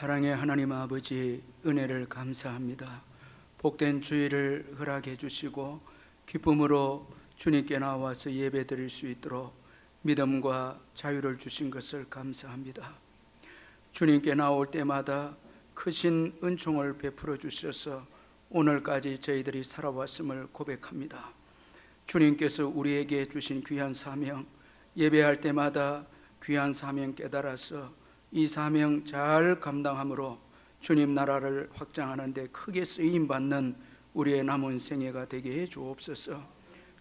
사랑의 하나님 아버지, 은혜를 감사합니다. 복된 주일을 허락해 주시고 기쁨으로 주님께 나와서 예배 드릴 수 있도록 믿음과 자유를 주신 것을 감사합니다. 주님께 나올 때마다 크신 은총을 베풀어 주셔서 오늘까지 저희들이 살아왔음을 고백합니다. 주님께서 우리에게 주신 귀한 사명, 예배할 때마다 귀한 사명 깨달아서 이 사명 잘 감당함으로 주님 나라를 확장하는 데 크게 쓰임받는 우리의 남은 생애가 되게 해 주옵소서.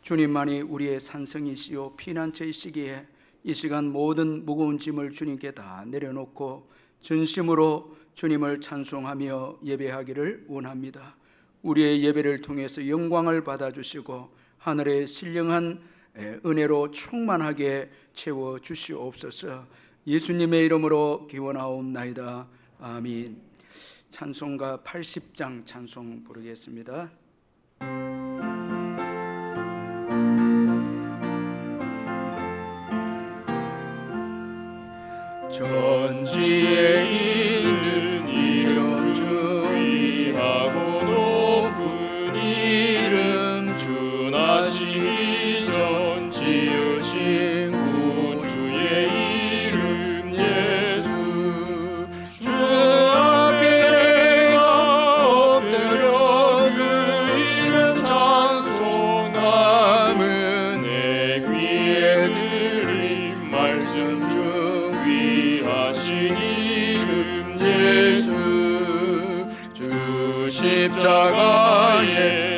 주님만이 우리의 산성이시요 피난처이시기에 이 시간 모든 무거운 짐을 주님께 다 내려놓고 전심으로 주님을 찬송하며 예배하기를 원합니다. 우리의 예배를 통해서 영광을 받아주시고 하늘의 신령한 은혜로 충만하게 채워주시옵소서. 예수님의 이름으로 기원하옵나이다. 아멘. 찬송가 80장 찬송 부르겠습니다. 전지에 있는 이름 주의하고 높은 이름 준하시기 전 지으신 구주의 이름 예수. 주 앞에 내가 엎드려 그 이름 찬송함은 내 귀에 들린 말씀 중 귀하신 이름 예수. 주 십자가에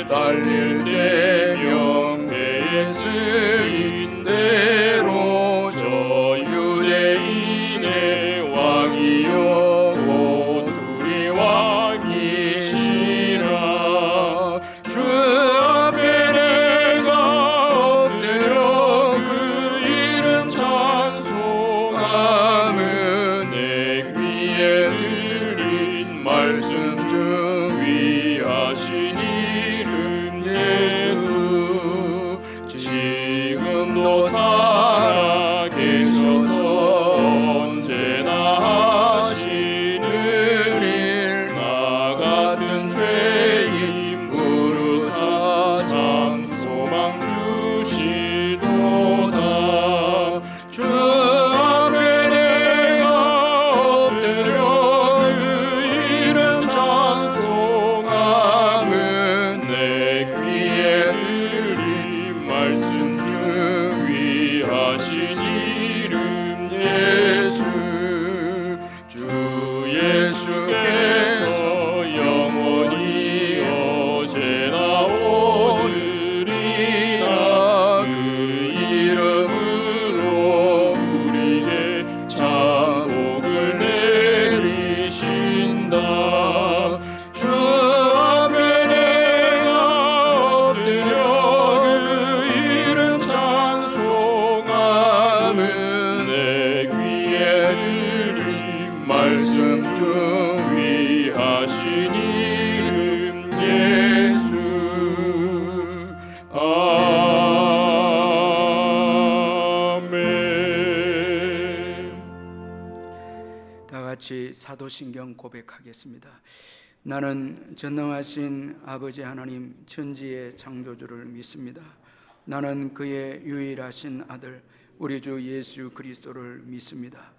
달릴 때 명패에 쓰인 대로 저 유대인의 왕이여 곧 우리 왕이시라. 주 앞에 내가 엎드려 그 이름 찬송함은 내 귀에 들린 말씀 중 위하신 이름 예수. 지금도 살아계셔서 언제나 하시는 일 나 같은 죄인 부르사 참 소망 주시도다. 주 앞에 내가 엎드려 그 이름 찬송함은 내 귀에 들린 말씀 중 위하신 이름 예수. 주 예수께서 영원히 어제나 오늘이나 그 이름으로 우리에게 자복을 내리신다. 주 앞에 내가 엎드려 그 이름 찬송함은 내 귀에 들린 말씀 중 위하신 이름 예수. 아멘. 다 같이 사도신경 고백하겠습니다. 나는 전능하신 아버지 하나님 천지의 창조주를 믿습니다. 나는 그의 유일하신 아들 우리 주 예수 그리스도를 믿습니다.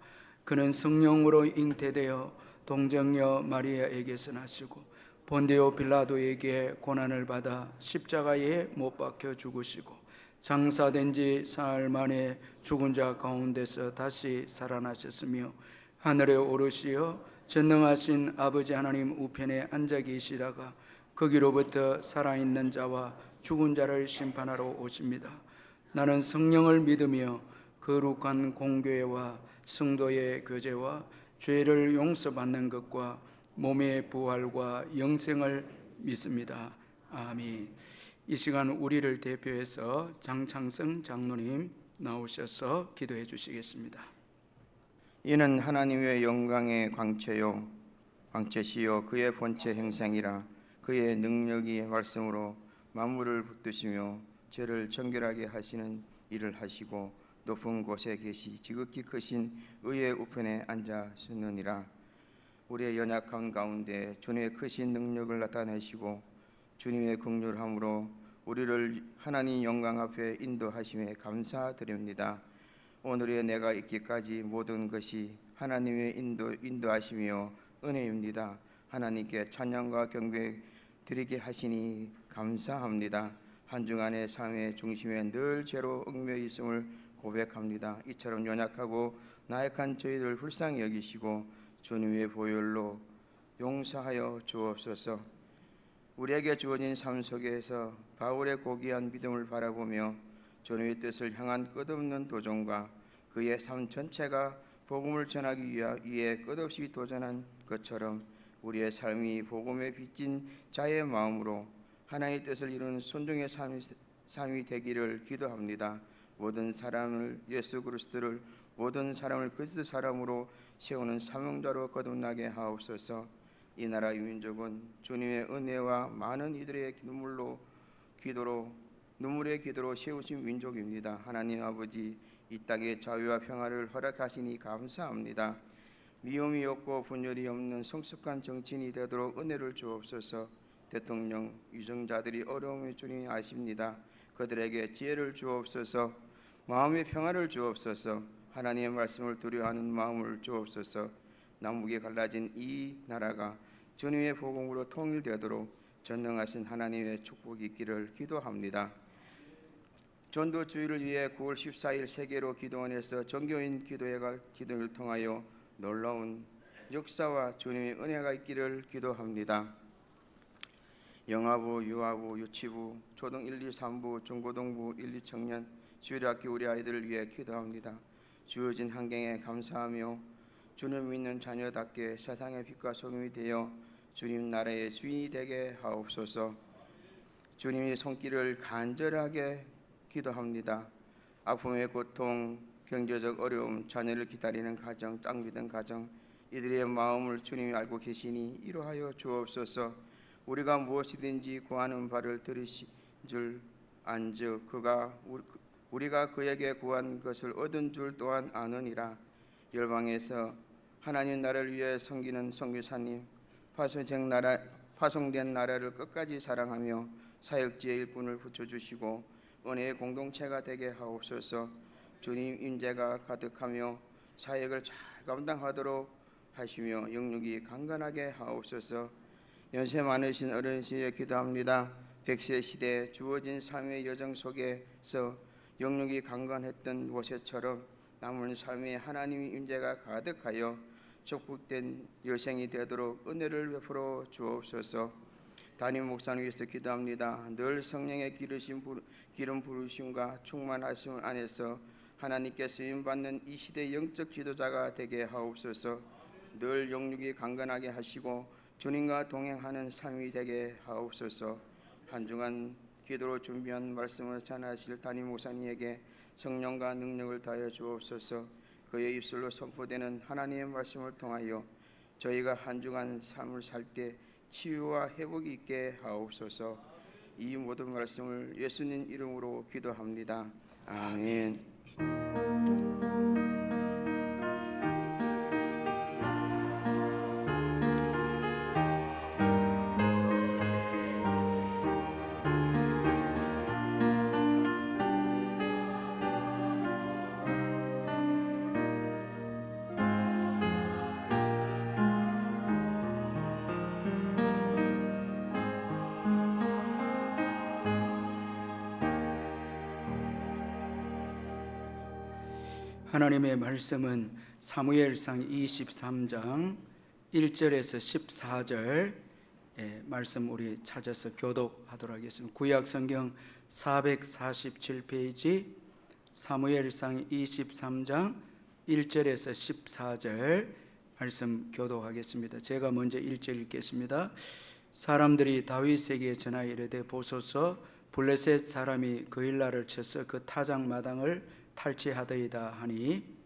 그는 성령으로 잉태되어 동정녀 마리아에게서 나시고 본디오 빌라도에게 고난을 받아 십자가에 못 박혀 죽으시고 장사된 지 사흘 만에 죽은 자 가운데서 다시 살아나셨으며 하늘에 오르시어 전능하신 아버지 하나님 우편에 앉아 계시다가 거기로부터 살아있는 자와 죽은 자를 심판하러 오십니다. 나는 성령을 믿으며 거룩한 공교회와 성도의 교제와 죄를 용서받는 것과 몸의 부활과 영생을 믿습니다. 아멘. 이 시간 우리를 대표해서 장창성 장로님 나오셔서 기도해 주시겠습니다. 이는 하나님의 영광의 광채요 광채시요 그의 본체 형상이라. 그의 능력이 말씀으로 만물을 붙드시며 죄를 정결하게 하시는 일을 하시고 높은 곳에 계시 지극히 크신 의의 우편에 앉으셨느니라. 우리의 연약함 가운데 주님의 크신 능력을 나타내시고 주님의 긍휼함으로 우리를 하나님 영광 앞에 인도하심에 감사드립니다. 오늘의 내가 있기까지 모든 것이 하나님의 인도하심이요 은혜입니다. 하나님께 찬양과 경배 드리게 하시니 감사합니다. 한 주간의 삶의 중심에 늘 죄로 얽매여 있음을 고백합니다. 이처럼 연약하고 나약한 저희들을 불쌍히 여기시고 주님의 보혈로 용서하여 주옵소서. 우리에게 주어진 삶 속에서 바울의 고귀한 믿음을 바라보며 주님의 뜻을 향한 끝없는 도전과 그의 삶 전체가 복음을 전하기 위해 끝없이 도전한 것처럼 우리의 삶이 복음에 빚진 자의 마음으로 하나님의 뜻을 이루는 순종의 삶이 되기를 기도합니다. 모든 사람을 예수 그리스도를 모든 사람을 그리스도 사람으로 세우는 사명자로 거듭나게 하옵소서. 이 나라 이 민족은 주님의 은혜와 많은 이들의 눈물의 기도로 세우신 민족입니다. 하나님 아버지, 이 땅에 자유와 평화를 허락하시니 감사합니다. 미움이 없고 분열이 없는 성숙한 정치인이 되도록 은혜를 주옵소서. 대통령, 유정자들이 어려움을 주님이 아십니다. 그들에게 지혜를 주옵소서. 마음의 평화를 주옵소서. 하나님의 말씀을 두려워하는 마음을 주옵소서. 남북이 갈라진 이 나라가 주님의 복음으로 통일되도록 전능하신 하나님의 축복이 있기를 기도합니다. 전도주의를 위해 9월 14일 세계로 기도원에서 정교인 기도회를 통하여 놀라운 역사와 주님의 은혜가 있기를 기도합니다. 영아부, 유아부, 유치부, 초등 1, 2, 3부, 중고등부 1, 2 청년, 주일학교 우리 아이들을 위해 기도합니다. 주어진 환경에 감사하며 주님 믿는 자녀답게 세상의 빛과 소금이 되어 주님 나라의 주인이 되게 하옵소서. 주님의 손길을 간절하게 기도합니다. 아픔의 고통, 경제적 어려움, 자녀를 기다리는 가정, 땅 믿은 가정, 이들의 마음을 주님이 알고 계시니 이루하여 주옵소서. 우리가 무엇이든지 구하는 바를 들으신 줄 안즉 우리가 그에게 구한 것을 얻은 줄 또한 아느니라. 열방에서 하나님 나라를 위해 섬기는 선교사님, 파송된 나라를 끝까지 사랑하며 사역지의 일꾼을 붙여주시고 은혜의 공동체가 되게 하옵소서. 주님 임재가 가득하며 사역을 잘 감당하도록 하시며 영육이 강건하게 하옵소서. 연세 많으신 어르신에 기도합니다. 100세 시대에 주어진 삶의 여정 속에서 영육이 강건했던 모세처럼 남은 삶에 하나님의 임재가 가득하여 축복된 여생이 되도록 은혜를 베풀어 주옵소서. 담임 목사님 위해서 기도합니다. 늘 성령의 기름 부르심과 충만하심 안에서 하나님께 쓰임받는 이 시대 영적 지도자가 되게 하옵소서. 늘 영육이 강건하게 하시고 주님과 동행하는 삶이 되게 하옵소서. 한 주간 기도로 준비한 말씀을 전하실 담임 목사님에게 성령과 능력을 다하여 주옵소서. 그의 입술로 선포되는 하나님의 말씀을 통하여 저희가 한 주간 삶을 살 때 치유와 회복이 있게 하옵소서. 이 모든 말씀을 예수님 이름으로 기도합니다. 아멘. 하나님의 말씀은 사무엘상 23장 1절에서 14절 말씀 우리 찾아서 교독하도록 하겠습니다. 구약성경 447페이지 사무엘상 23장 1절에서 14절 말씀 교독하겠습니다. 제가 먼저 1절 읽겠습니다. 사람들이 다윗에게 전하여 이르되 보소서 블레셋 사람이 그일라를 쳐서 그 타작 마당을 탈취하더이다 하니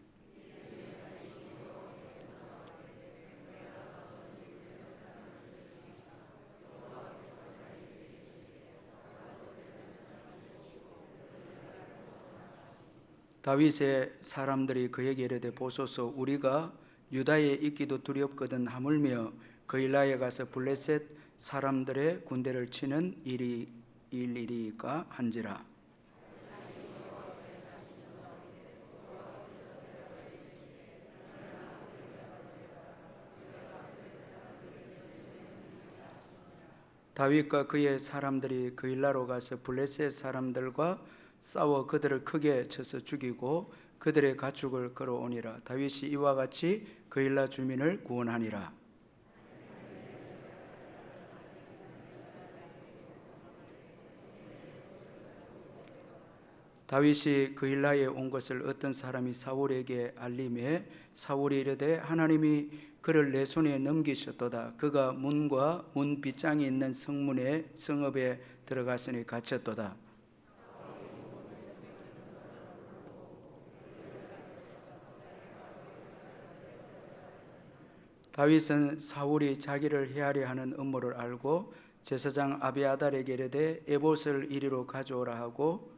다윗의 사람들이 그에게 이르되 보소서 우리가 유다에 있기도 두렵거든 하물며 그일라에 가서 블레셋 사람들의 군대를 치는 일이리까 한지라. 다윗과 그의 사람들이 그일라로 가서 블레셋 사람들과 싸워 그들을 크게 쳐서 죽이고 그들의 가축을 끌어오니라. 다윗이 이와 같이 그일라 주민을 구원하니라. 다윗이 그일라에 온 것을 어떤 사람이 사울에게 알림해 사울이 이르되 하나님이 그를 내 손에 넘기셨도다. 그가 문과 문 빗장이 있는 성문에 성읍에 들어갔으니 갇혔도다. 다윗은 사울이 자기를 해하려 하는 음모를 알고 제사장 아비아달에게 이르되 에봇을 이리로 가져오라 하고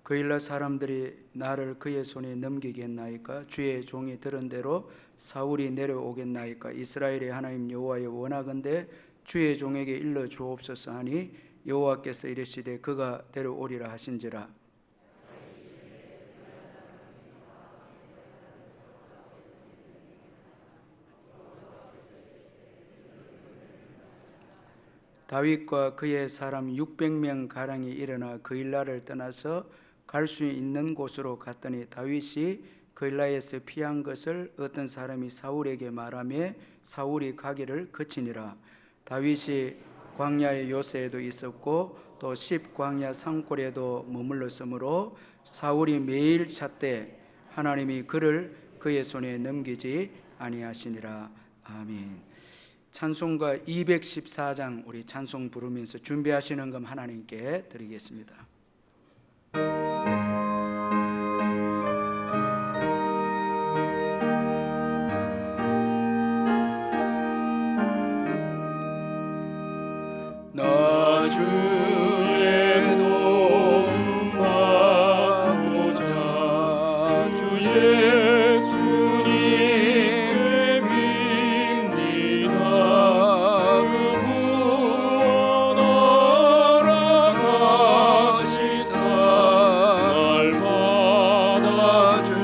그일라 사람들이 나를 그의 손에 넘기겠나이까? 주의 종이 들은 대로 사울이 내려오겠나이까? 이스라엘의 하나님 여호와의 원하건대 주의 종에게 일러 주옵소서 하니 여호와께서 이르시되 그가 데려오리라 하신지라. 다윗과 그의 사람 600명 가량이 일어나 그일라를 떠나서 갈 수 있는 곳으로 갔더니 다윗이 그일라에서 피한 것을 어떤 사람이 사울에게 말하며 사울이 가기를 그치니라. 다윗이 광야의 요새에도 있었고 또 십 광야 산골에도 머물렀으므로 사울이 매일 찾되 하나님이 그를 그의 손에 넘기지 아니하시니라. 아멘. 찬송가 214장 우리 찬송 부르면서 준비하시는 금 하나님께 드리겠습니다. 나 주의 도움 받고자 주 예수님께 빕니다. 그 구원하라 하시사 날 받아주소서.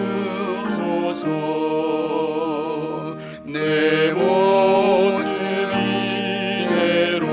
내 모습 이대로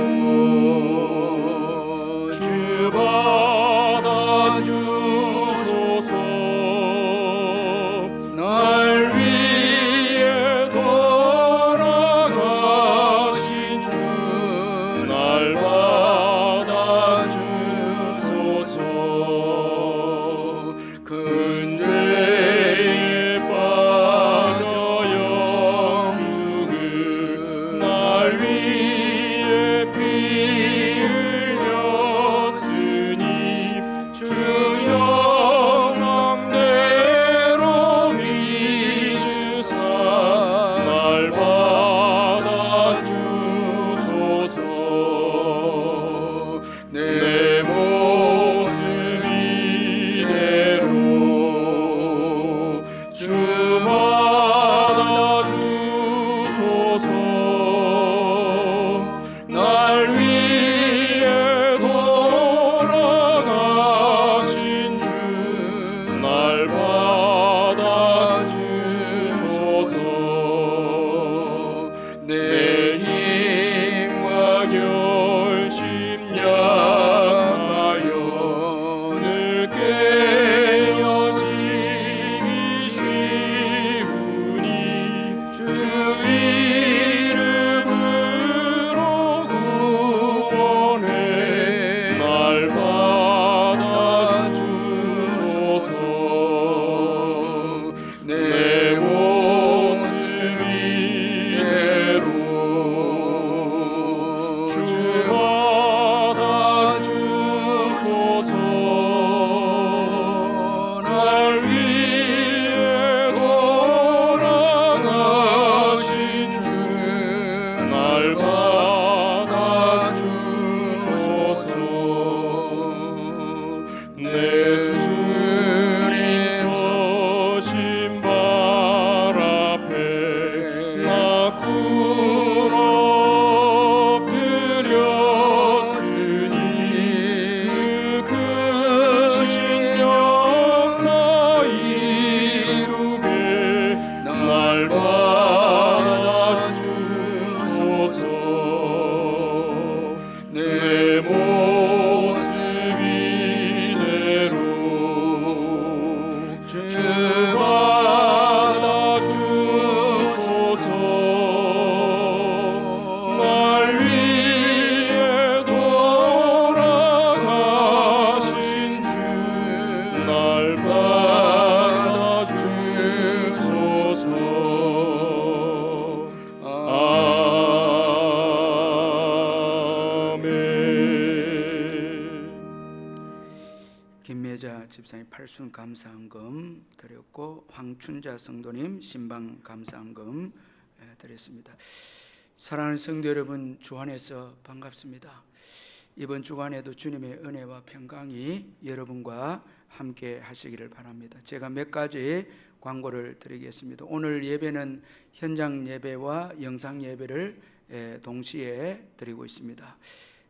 김혜자 집사님 팔순 감사헌금 드렸고, 황춘자 성도님 신방 감사헌금 드렸습니다. 사랑하는 성도 여러분, 주 안에서 반갑습니다. 이번 주간에도 주님의 은혜와 평강이 여러분과 함께 하시기를 바랍니다. 제가 몇 가지 광고를 드리겠습니다. 오늘 예배는 현장 예배와 영상 예배를 동시에 드리고 있습니다.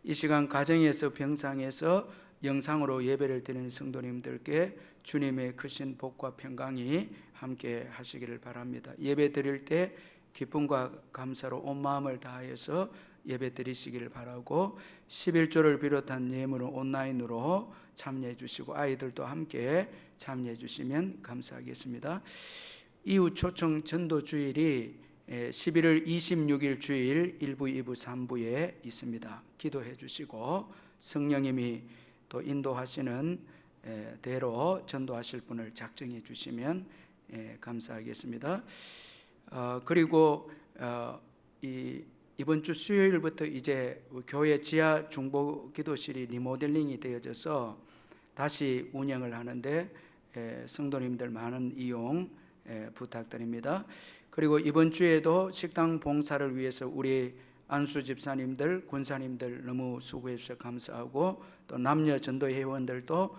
이 시간 가정에서 병상에서 영상으로 예배를 드리는 성도님들께 주님의 크신 복과 평강이 함께 하시기를 바랍니다. 예배 드릴 때 기쁨과 감사로 온 마음을 다하여서 예배 드리시기를 바라고, 11조를 비롯한 예물은 온라인으로 참여해 주시고 아이들도 함께 참여해 주시면 감사하겠습니다. 이후 초청 전도 주일이 11월 26일 주일 1부, 2부, 3부에 있습니다. 기도해 주시고 성령님이 또 인도하시는 대로 전도하실 분을 작정해 주시면 감사하겠습니다. 그리고 이번 주 수요일부터 이제 교회 지하 중보 기도실이 리모델링이 되어져서 다시 운영을 하는데 성도님들 많은 이용 부탁드립니다. 그리고 이번 주에도 식당 봉사를 위해서 우리 안수 집사님들, 권사님들 너무 수고해 주셔서 감사하고, 또 남녀 전도 회원들도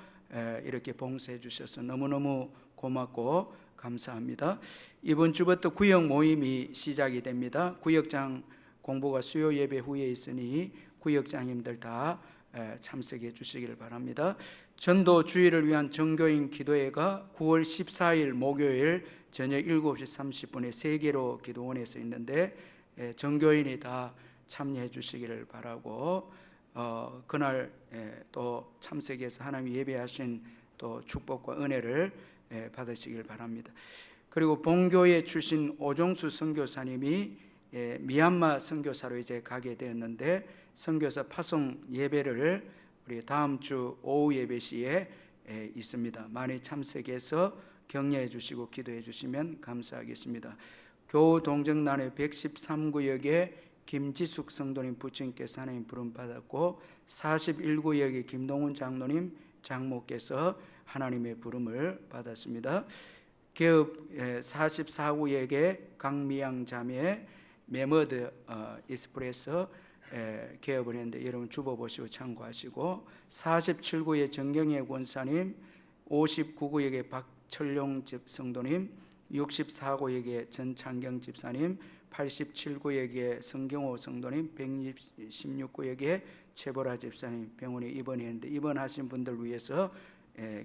이렇게 봉사해 주셔서 너무너무 고맙고 감사합니다. 이번 주부터 구역 모임이 시작이 됩니다. 구역장 공부가 수요 예배 후에 있으니 구역장님들 다 참석해 주시기를 바랍니다. 전도 주일을 위한 정교인 기도회가 9월 14일 목요일 저녁 7시 30분에 3개로 기도원에서 있는데 정교인이 다 참여해 주시기를 바라고, 그날 또 참석해서 하나님 예배하신 또 축복과 은혜를 받으시길 바랍니다. 그리고 본교회 출신 오종수 선교사님이 미얀마 선교사로 이제 가게 되었는데, 선교사 파송 예배를 우리 다음 주 오후 예배 시에 있습니다. 많이 참석해서 격려해 주시고 기도해 주시면 감사하겠습니다. 교우 동정난의 113구역에 김지숙 성도님 부친께서 하나님 부름 받았고, 41구역의 김동훈 장로님 장모께서 하나님의 부름을 받았습니다. 개업 44구역의 강미양 자매 메머드 익스프레스 개업을 했는데 여러분 주보 보시고 참고하시고, 47구의 정경혜 권사님, 59구역의 박철용 성도님, 64구역의 전창경 집사님, 87구역의 성경호 성도님, 116구역의 최보라 집사님 병원에 입원했는데 입원하신 분들 위해서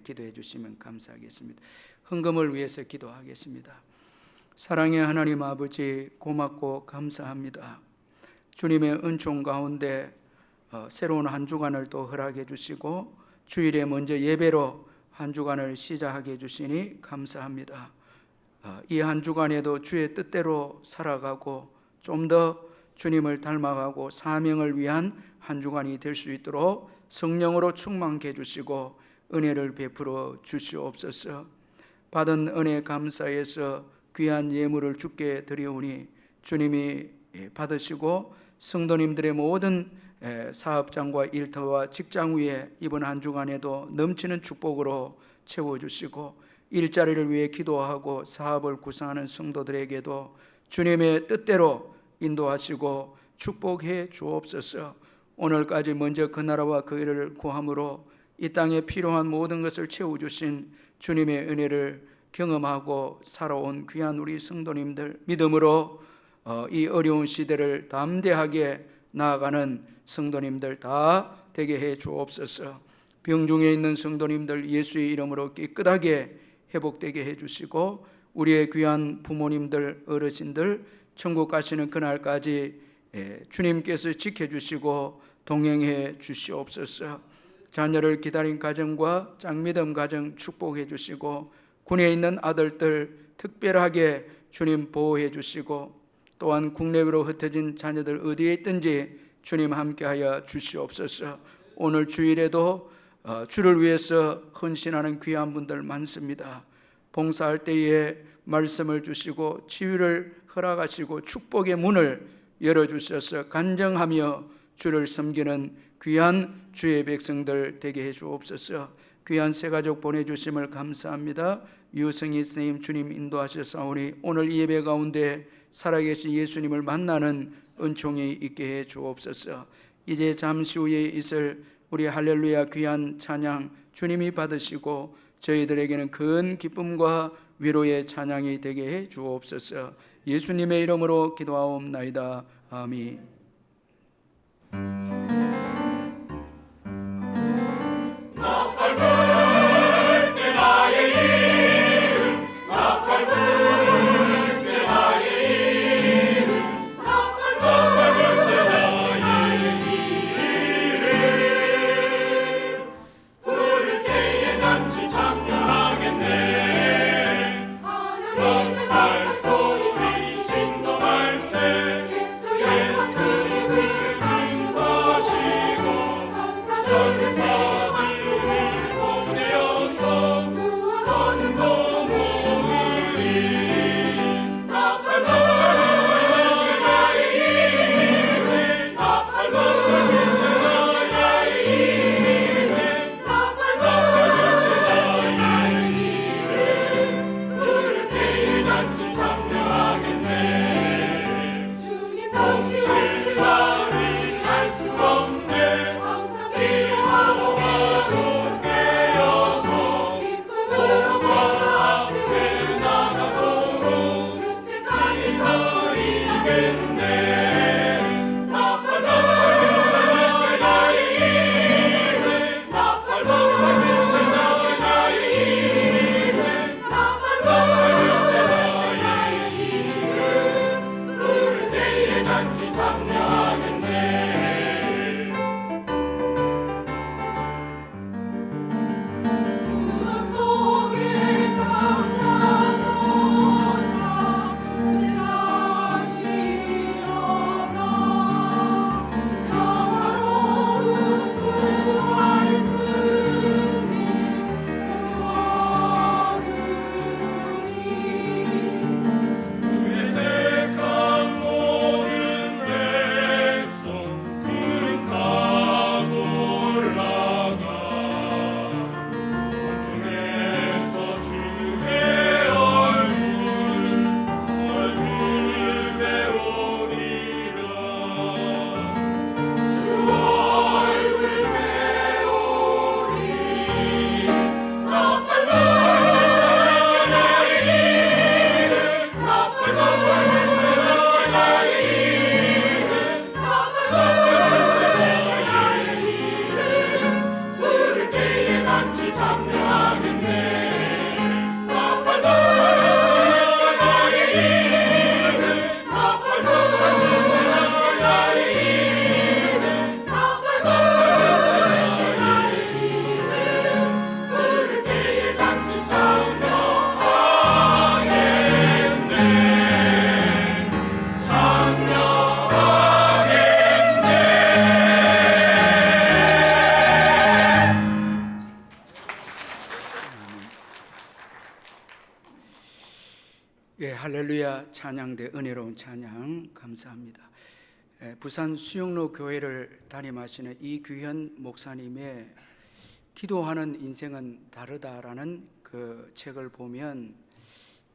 기도해 주시면 감사하겠습니다. 헌금을 위해서 기도하겠습니다. 사랑의 하나님 아버지, 고맙고 감사합니다. 주님의 은총 가운데 새로운 한 주간을 또 허락해 주시고 주일에 먼저 예배로 한 주간을 시작하게 해주시니 감사합니다. 이 한 주간에도 주의 뜻대로 살아가고 좀 더 주님을 닮아가고 사명을 위한 한 주간이 될 수 있도록 성령으로 충만케 해주시고 은혜를 베풀어 주시옵소서. 받은 은혜 감사해서 귀한 예물을 주께 드리오니 주님이 받으시고 성도님들의 모든 사업장과 일터와 직장 위에 이번 한 주간에도 넘치는 축복으로 채워주시고, 일자리를 위해 기도하고 사업을 구상하는 성도들에게도 주님의 뜻대로 인도하시고 축복해 주옵소서. 오늘까지 먼저 그 나라와 그 일을 구함으로 이 땅에 필요한 모든 것을 채워주신 주님의 은혜를 경험하고 살아온 귀한 우리 성도님들, 믿음으로 이 어려운 시대를 담대하게 나아가는 성도님들 다 되게 해 주옵소서. 병중에 있는 성도님들 예수의 이름으로 깨끗하게 회복되게 해 주시고, 우리의 귀한 부모님들, 어르신들 천국 가시는 그날까지 주님께서 지켜주시고 동행해 주시옵소서. 자녀를 기다린 가정과 짝믿음 가정 축복해 주시고, 군에 있는 아들들 특별하게 주님 보호해 주시고, 또한 국내외로 흩어진 자녀들 어디에 있든지 주님 함께하여 주시옵소서. 오늘 주일에도 주를 위해서 헌신하는 귀한 분들 많습니다. 봉사할 때에 말씀을 주시고 치유를 허락하시고 축복의 문을 열어주셔서 간증하며 주를 섬기는 귀한 주의 백성들 되게 해 주옵소서. 귀한 새 가족 보내주심을 감사합니다. 유승희 선생님 주님 인도하셨사오니 오늘 이 예배 가운데 살아계신 예수님을 만나는 은총이 있게 해 주옵소서. 이제 잠시 후에 있을 우리 할렐루야 귀한 찬양 주님이 받으시고 저희들에게는 큰 기쁨과 위로의 찬양이 되게 해 주옵소서. 예수님의 이름으로 기도하옵나이다. 아멘. 예, 할렐루야 찬양대 은혜로운 찬양 감사합니다. 부산 수영로 교회를 담임하시는 이규현 목사님의 기도하는 인생은 다르다라는 그 책을 보면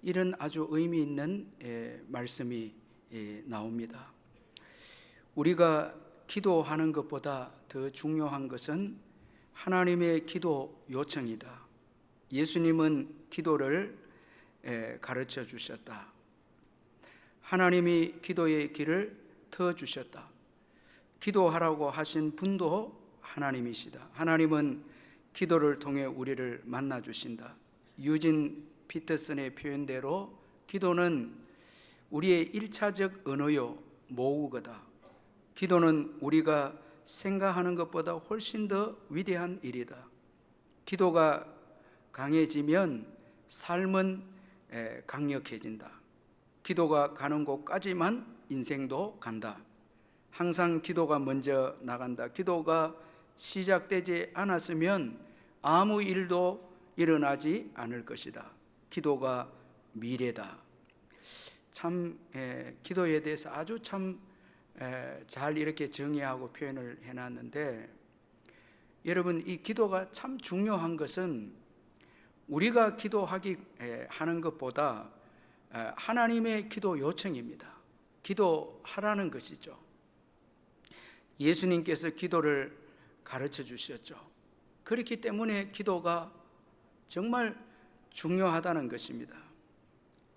이런 아주 의미 있는 말씀이 나옵니다. 우리가 기도하는 것보다 더 중요한 것은 하나님의 기도 요청이다. 예수님은 기도를 가르쳐 주셨다. 하나님이 기도의 길을 터 주셨다. 기도하라고 하신 분도 하나님이시다. 하나님은 기도를 통해 우리를 만나 주신다. 유진 피터슨의 표현대로 기도는 우리의 1차적 언어요 모국어다. 기도는 우리가 생각하는 것보다 훨씬 더 위대한 일이다. 기도가 강해지면 삶은 강력해진다. 기도가 가는 곳까지만 인생도 간다. 항상 기도가 먼저 나간다. 기도가 시작되지 않았으면 아무 일도 일어나지 않을 것이다. 기도가 미래다. 참 기도에 대해서 아주 참 잘 이렇게 정의하고 표현을 해놨는데 여러분, 이 기도가 참 중요한 것은 우리가 하는 것보다 하나님의 기도 요청입니다. 기도하라는 것이죠. 예수님께서 기도를 가르쳐 주셨죠. 그렇기 때문에 기도가 정말 중요하다는 것입니다.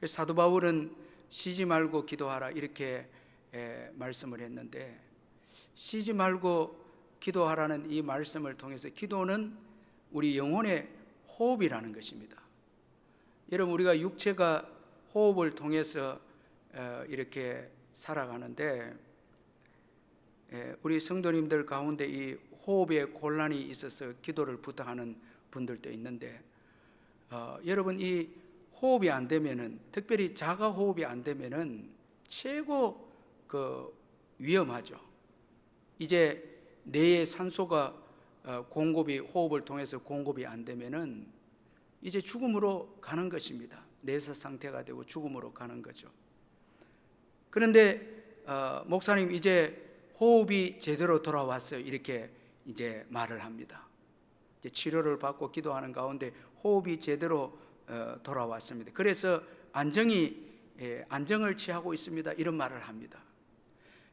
사도 바울은 쉬지 말고 기도하라 이렇게 말씀을 했는데, 쉬지 말고 기도하라는 이 말씀을 통해서 기도는 우리 영혼의 호흡이라는 것입니다. 여러분, 우리가 육체가 호흡을 통해서 이렇게 살아가는데, 우리 성도님들 가운데 이 호흡에 곤란이 있어서 기도를 부탁하는 분들도 있는데, 여러분, 이 호흡이 안 되면은, 특별히 자가 호흡이 안 되면은 최고 위험하죠. 이제 뇌에 산소가 호흡을 통해서 공급이 안 되면은 이제 죽음으로 가는 것입니다. 내사 상태가 되고 죽음으로 가는 거죠. 그런데 목사님, 이제 호흡이 제대로 돌아왔어요, 이렇게 이제 말을 합니다. 이제 치료를 받고 기도하는 가운데 호흡이 제대로 돌아왔습니다. 그래서 안정을 취하고 있습니다, 이런 말을 합니다.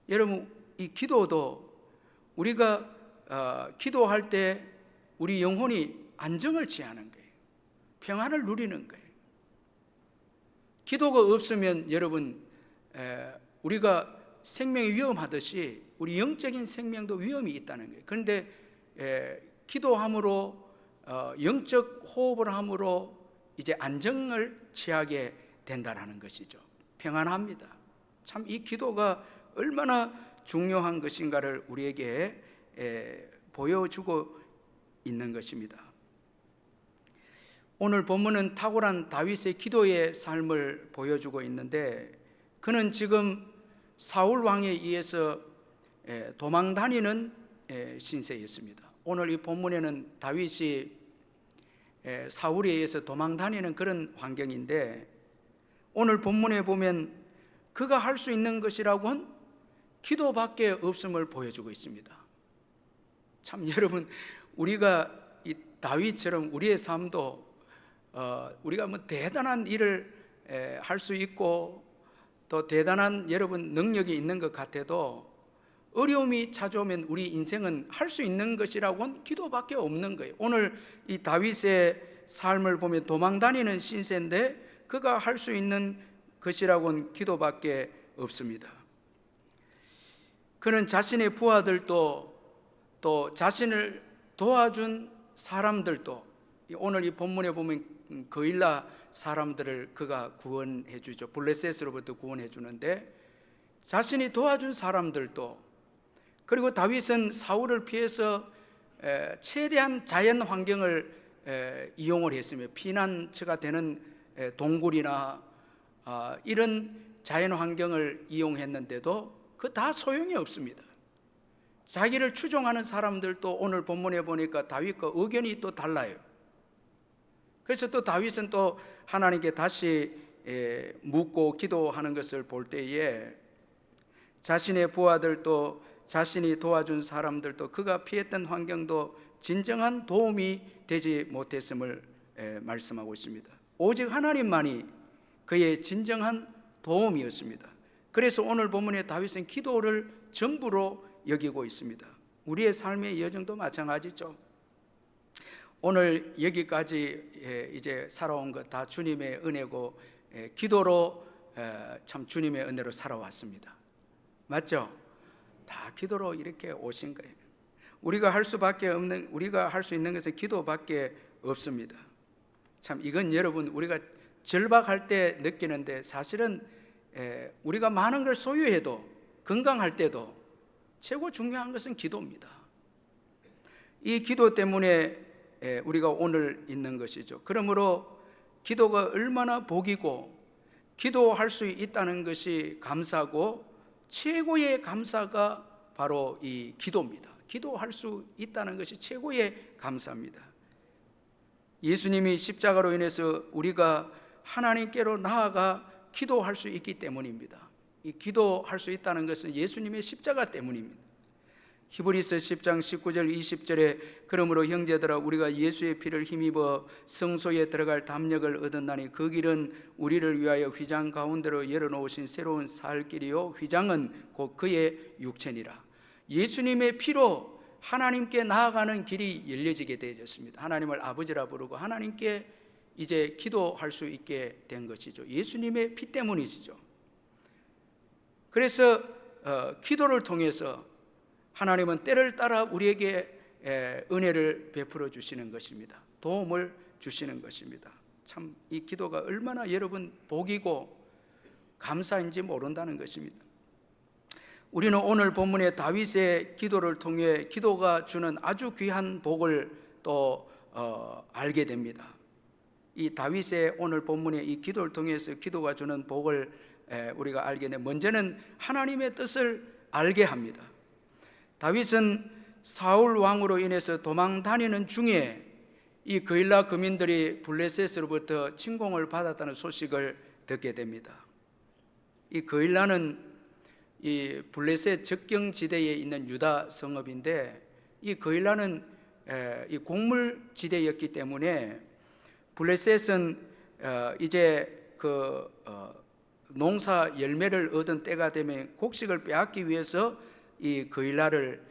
여러분, 이 기도도 우리가 기도할 때 우리 영혼이 안정을 취하는 거예요. 평안을 누리는 거예요. 기도가 없으면 여러분, 우리가 생명이 위험하듯이 우리 영적인 생명도 위험이 있다는 거예요. 그런데 기도함으로, 영적 호흡을 함으로 이제 안정을 취하게 된다는 것이죠. 평안합니다. 참 이 기도가 얼마나 중요한 것인가를 우리에게 보여주고 있는 것입니다. 오늘 본문은 탁월한 다윗의 기도의 삶을 보여주고 있는데, 그는 지금 사울 왕에 의해서 도망다니는 신세였습니다. 오늘 이 본문에는 다윗이 사울에 의해서 도망다니는 그런 환경인데, 오늘 본문에 보면 그가 할 수 있는 것이라고는 기도밖에 없음을 보여주고 있습니다. 참 여러분, 우리가 이 다윗처럼 우리의 삶도 우리가 뭐 대단한 일을 할 수 있고 또 대단한 여러분 능력이 있는 것 같아도 어려움이 찾아오면 우리 인생은 할 수 있는 것이라고는 기도밖에 없는 거예요. 오늘 이 다윗의 삶을 보면 도망다니는 신세인데 그가 할 수 있는 것이라고는 기도밖에 없습니다. 그는 자신의 부하들도 또 자신을 도와준 사람들도, 오늘 이 본문에 보면 거일라 사람들을 그가 구원해 주죠. 블레셋으로부터 구원해 주는데, 자신이 도와준 사람들도, 그리고 다윗은 사울을 피해서 최대한 자연 환경을 이용을 했으며, 피난처가 되는 동굴이나 이런 자연 환경을 이용했는데도 그 다 소용이 없습니다. 자기를 추종하는 사람들도 오늘 본문에 보니까 다윗과 의견이 또 달라요. 그래서 또 다윗은 또 하나님께 다시 묻고 기도하는 것을 볼 때에 자신의 부하들도 자신이 도와준 사람들도 그가 피했던 환경도 진정한 도움이 되지 못했음을 말씀하고 있습니다. 오직 하나님만이 그의 진정한 도움이었습니다. 그래서 오늘 본문에 다윗은 기도를 전부로 여기고 있습니다. 우리의 삶의 여정도 마찬가지죠. 오늘 여기까지 이제 살아온 것 다 주님의 은혜고 기도로 참 주님의 은혜로 살아왔습니다. 맞죠? 다 기도로 이렇게 오신 거예요. 우리가 할 수 있는 것은 기도밖에 없습니다. 참 이건 여러분, 우리가 절박할 때 느끼는데, 사실은 우리가 많은 걸 소유해도, 건강할 때도 최고 중요한 것은 기도입니다. 이 기도 때문에 우리가 오늘 있는 것이죠. 그러므로 기도가 얼마나 복이고 기도할 수 있다는 것이 감사고, 최고의 감사가 바로 이 기도입니다. 기도할 수 있다는 것이 최고의 감사입니다. 예수님이 십자가로 인해서 우리가 하나님께로 나아가 기도할 수 있기 때문입니다. 이 기도할 수 있다는 것은 예수님의 십자가 때문입니다. 히브리서 10장 19절 20절에 그러므로 형제들아 우리가 예수의 피를 힘입어 성소에 들어갈 담력을 얻었나니 그 길은 우리를 위하여 휘장 가운데로 열어놓으신 새로운 살 길이요 휘장은 곧 그의 육체니라. 예수님의 피로 하나님께 나아가는 길이 열려지게 되어졌습니다. 하나님을 아버지라 부르고 하나님께 이제 기도할 수 있게 된 것이죠. 예수님의 피 때문이시죠. 그래서 기도를 통해서 하나님은 때를 따라 우리에게 은혜를 베풀어 주시는 것입니다. 도움을 주시는 것입니다. 참 이 기도가 얼마나 여러분 복이고 감사인지 모른다는 것입니다. 우리는 오늘 본문의 다윗의 기도를 통해 기도가 주는 아주 귀한 복을 또 알게 됩니다. 이 다윗의 오늘 본문의 이 기도를 통해서 기도가 주는 복을 우리가 알게 되면 먼저는 하나님의 뜻을 알게 합니다. 다윗은 사울 왕으로 인해서 도망 다니는 중에 이 그일라 거민들이 블레셋으로부터 침공을 받았다는 소식을 듣게 됩니다. 이 그일라는 이 블레셋 접경 지대에 있는 유다 성읍인데 이 그일라는 이 곡물 지대였기 때문에 블레셋은 이제 그 농사 열매를 얻은 때가 되면 곡식을 빼앗기 위해서 이 그일라를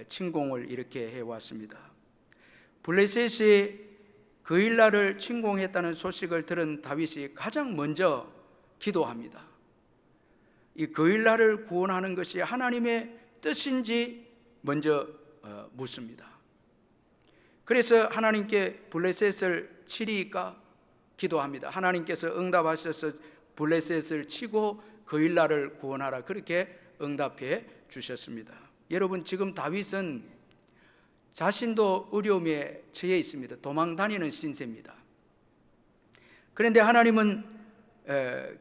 침공을 이렇게 해왔습니다. 블레셋이 그일라를 침공했다는 소식을 들은 다윗이 가장 먼저 기도합니다. 이 그일라를 구원하는 것이 하나님의 뜻인지 먼저 묻습니다. 그래서 하나님께 블레셋을 치리까 기도합니다. 하나님께서 응답하셔서 블레셋을 치고 그일라를 구원하라 그렇게 응답해 주셨습니다. 여러분 지금 다윗은 자신도 어려움에 처해 있습니다. 도망 다니는 신세입니다. 그런데 하나님은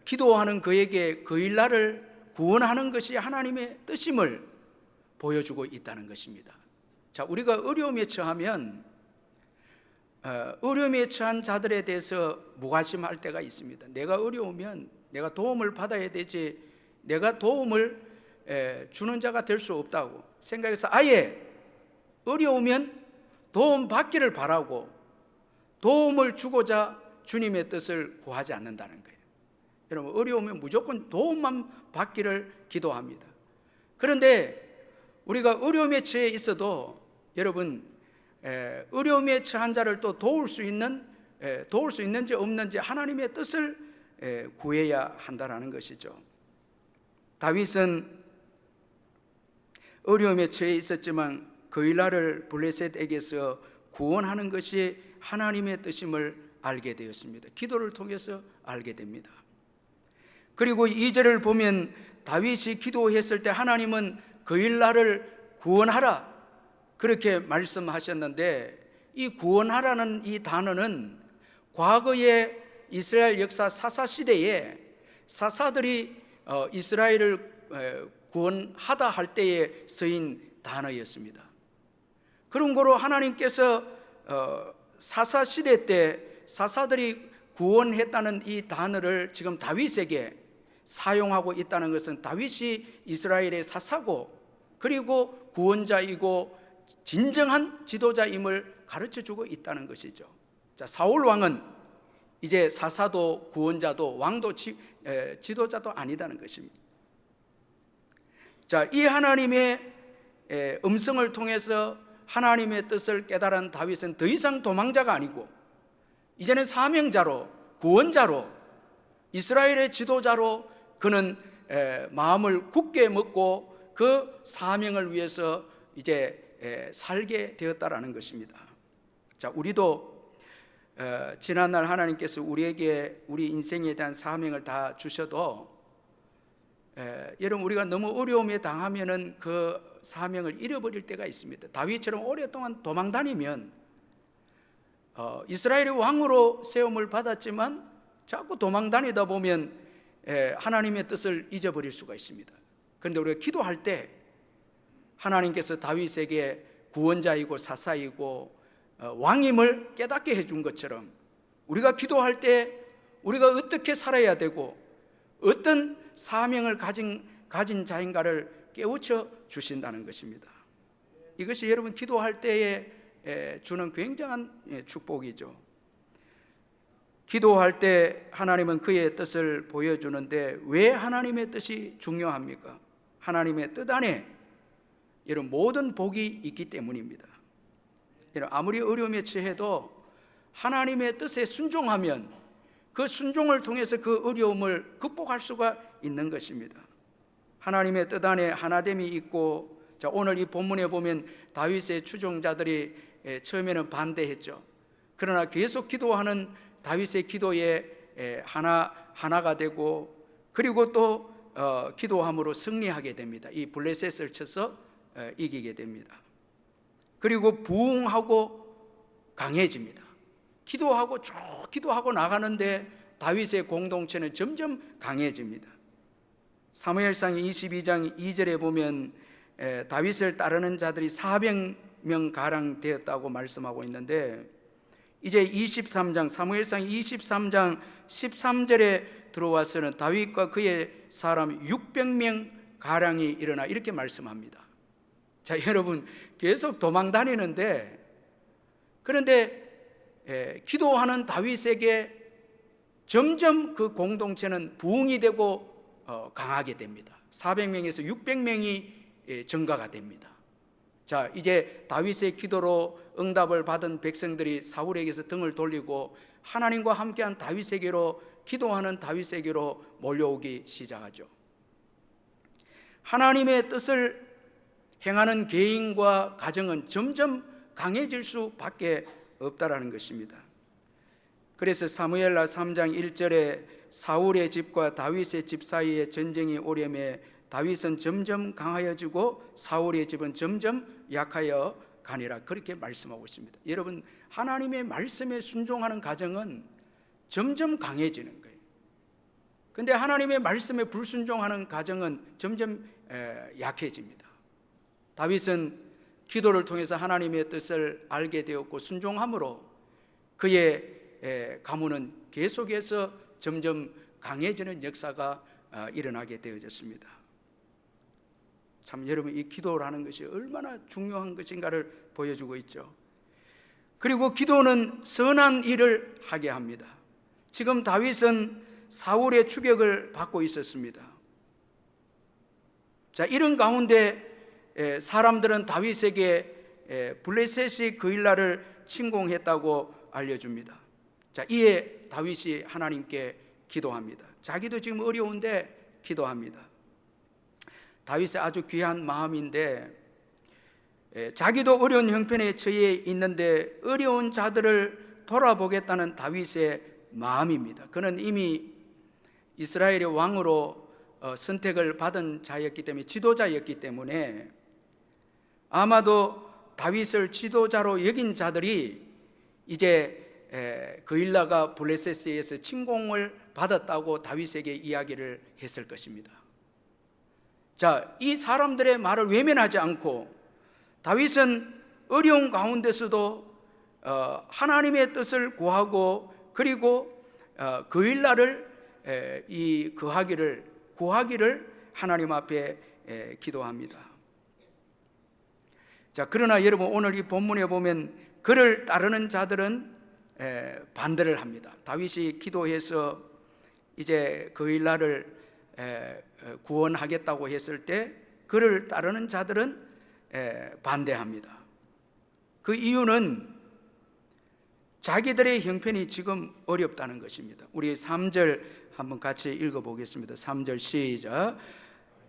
기도하는 그에게 그일라를 구원하는 것이 하나님의 뜻임을 보여주고 있다는 것입니다. 자, 우리가 어려움에 처하면 어려움에 처한 자들에 대해서 무관심할 때가 있습니다. 내가 어려우면 내가 도움을 받아야 되지 내가 도움을 주는 자가 될 수 없다고 생각해서 아예 어려우면 도움 받기를 바라고 도움을 주고자 주님의 뜻을 구하지 않는다는 거예요. 여러분 어려우면 무조건 도움만 받기를 기도합니다. 그런데 우리가 어려움에 처해 있어도 여러분 어려움에 처한 자를 또 도울 수 있는지 없는지 하나님의 뜻을 구해야 한다는 것이죠. 다윗은 어려움에 처해 있었지만 그일라를 블레셋에게서 구원하는 것이 하나님의 뜻임을 알게 되었습니다. 기도를 통해서 알게 됩니다. 그리고 2절을 보면 다윗이 기도했을 때 하나님은 그일라를 구원하라 그렇게 말씀하셨는데 이 구원하라는 이 단어는 과거의 이스라엘 역사 사사시대에 사사들이 이스라엘을 구원하다 할 때에 쓰인 단어였습니다. 그런 거로 하나님께서 사사시대 때 사사들이 구원했다는 이 단어를 지금 다윗에게 사용하고 있다는 것은 다윗이 이스라엘의 사사고 그리고 구원자이고 진정한 지도자임을 가르쳐주고 있다는 것이죠. 자, 사울 왕은 이제 사사도 구원자도 왕도 지도자도 아니다는 것입니다. 자, 이 하나님의 음성을 통해서 하나님의 뜻을 깨달은 다윗은 더 이상 도망자가 아니고 이제는 사명자로 구원자로 이스라엘의 지도자로 그는 마음을 굳게 먹고 그 사명을 위해서 이제 살게 되었다라는 것입니다. 자, 우리도 지난날 하나님께서 우리에게 우리 인생에 대한 사명을 다 주셔도 여러분 우리가 너무 어려움에 당하면은 그 사명을 잃어버릴 때가 있습니다. 다윗처럼 오랫동안 도망 다니면 이스라엘의 왕으로 세움을 받았지만 자꾸 도망 다니다 보면 하나님의 뜻을 잊어버릴 수가 있습니다. 그런데 우리가 기도할 때 하나님께서 다윗에게 구원자이고 사사이고 왕임을 깨닫게 해준 것처럼 우리가 기도할 때 우리가 어떻게 살아야 되고 어떤 사명을 가진 자인가를 깨우쳐 주신다는 것입니다. 이것이 여러분 기도할 때에 주는 굉장한 축복이죠. 기도할 때 하나님은 그의 뜻을 보여주는데 왜 하나님의 뜻이 중요합니까? 하나님의 뜻 안에 이런 모든 복이 있기 때문입니다. 아무리 어려움에 처해도 하나님의 뜻에 순종하면 그 순종을 통해서 그 어려움을 극복할 수가 있는 것입니다. 하나님의 뜻 안에 하나됨이 있고, 자, 오늘 이 본문에 보면 다윗의 추종자들이 처음에는 반대했죠. 그러나 계속 기도하는 다윗의 기도에 하나가 되고, 그리고 또 기도함으로 승리하게 됩니다. 이 블레셋을 쳐서 이기게 됩니다. 그리고 부흥하고 강해집니다. 기도하고 쭉 기도하고 나가는데 다윗의 공동체는 점점 강해집니다. 사무엘상 22장 2절에 보면 다윗을 따르는 자들이 400명 가량 되었다고 말씀하고 있는데, 이제 23장 사무엘상 23장 13절에 들어와서는 다윗과 그의 사람 600명 가량이 일어나 이렇게 말씀합니다. 자, 여러분 계속 도망 다니는데, 그런데 기도하는 다윗에게 점점 그 공동체는 부흥이 되고 강하게 됩니다. 400명에서 600명이 증가가 됩니다. 자, 이제 다윗의 기도로 응답을 받은 백성들이 사울에게서 등을 돌리고 하나님과 함께한 다윗에게로, 기도하는 다윗에게로 몰려오기 시작하죠. 하나님의 뜻을 행하는 개인과 가정은 점점 강해질 수밖에 없다라는 것입니다. 그래서 사무엘하 3장 1절에 사울의 집과 다윗의 집 사이에 전쟁이 오려매 다윗은 점점 강하여지고 사울의 집은 점점 약하여 가니라, 그렇게 말씀하고 있습니다. 여러분, 하나님의 말씀에 순종하는 가정은 점점 강해지는 거예요. 근데 하나님의 말씀에 불순종하는 가정은 점점 약해집니다. 다윗은 기도를 통해서 하나님의 뜻을 알게 되었고 순종함으로 그의 가문은 계속해서 점점 강해지는 역사가 일어나게 되어졌습니다. 참, 여러분, 이 기도라는 것이 얼마나 중요한 것인가를 보여주고 있죠. 그리고 기도는 선한 일을 하게 합니다. 지금 다윗은 사울의 추격을 받고 있었습니다. 자, 이런 가운데 사람들은 다윗에게 블레셋이 그일라를 침공했다고 알려줍니다. 자, 이에 다윗이 하나님께 기도합니다. 자기도 지금 어려운데 기도합니다. 다윗의 아주 귀한 마음인데, 자기도 어려운 형편에 처해 있는데 어려운 자들을 돌아보겠다는 다윗의 마음입니다. 그는 이미 이스라엘의 왕으로 선택을 받은 자였기 때문에, 지도자였기 때문에 아마도 다윗을 지도자로 여긴 자들이 이제 그일라가 블레셋에 의해서 침공을 받았다고 다윗에게 이야기를 했을 것입니다. 자, 이 사람들의 말을 외면하지 않고 다윗은 어려운 가운데서도 하나님의 뜻을 구하고, 그리고 그일라를 구하기를 하나님 앞에 기도합니다. 자, 그러나 여러분, 오늘 이 본문에 보면 그를 따르는 자들은 반대를 합니다. 다윗이 기도해서 이제 그일라를 구원하겠다고 했을 때 그를 따르는 자들은 반대합니다. 그 이유는 자기들의 형편이 지금 어렵다는 것입니다. 우리 3절 한번 같이 읽어보겠습니다. 3절 시작.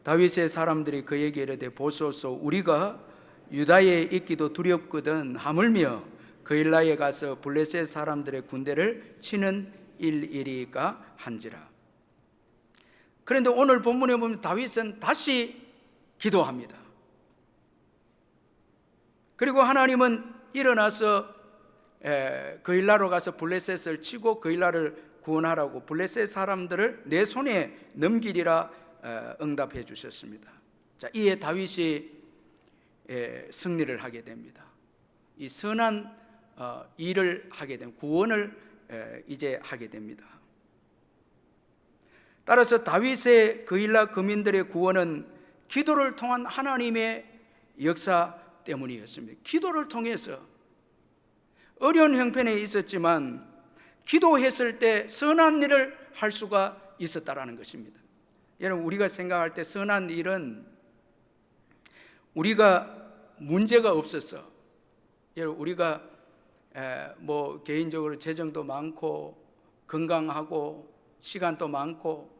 다윗의 사람들이 그에게 이르되 보소서, 우리가 유다에 있기도 두렵거든 하물며 그일라에 가서 블레셋 사람들의 군대를 치는 일이리까 한지라. 그런데 오늘 본문에 보면 다윗은 다시 기도합니다. 그리고 하나님은 일어나서 그일라로 가서 블레셋을 치고 그일라를 구원하라고 블레셋 사람들을 내 손에 넘기리라 응답해 주셨습니다. 자, 이에 다윗이 승리를 하게 됩니다. 이 선한 일을 하게 됩니다. 구원을 이제 하게 됩니다. 따라서 다윗의 그일라 거민들의 구원은 기도를 통한 하나님의 역사 때문이었습니다. 기도를 통해서 어려운 형편에 있었지만 기도했을 때 선한 일을 할 수가 있었다라는 것입니다. 여러분, 우리가 생각할 때 선한 일은 우리가 문제가 없어서, 여러분, 우리가 뭐 개인적으로 재정도 많고 건강하고 시간도 많고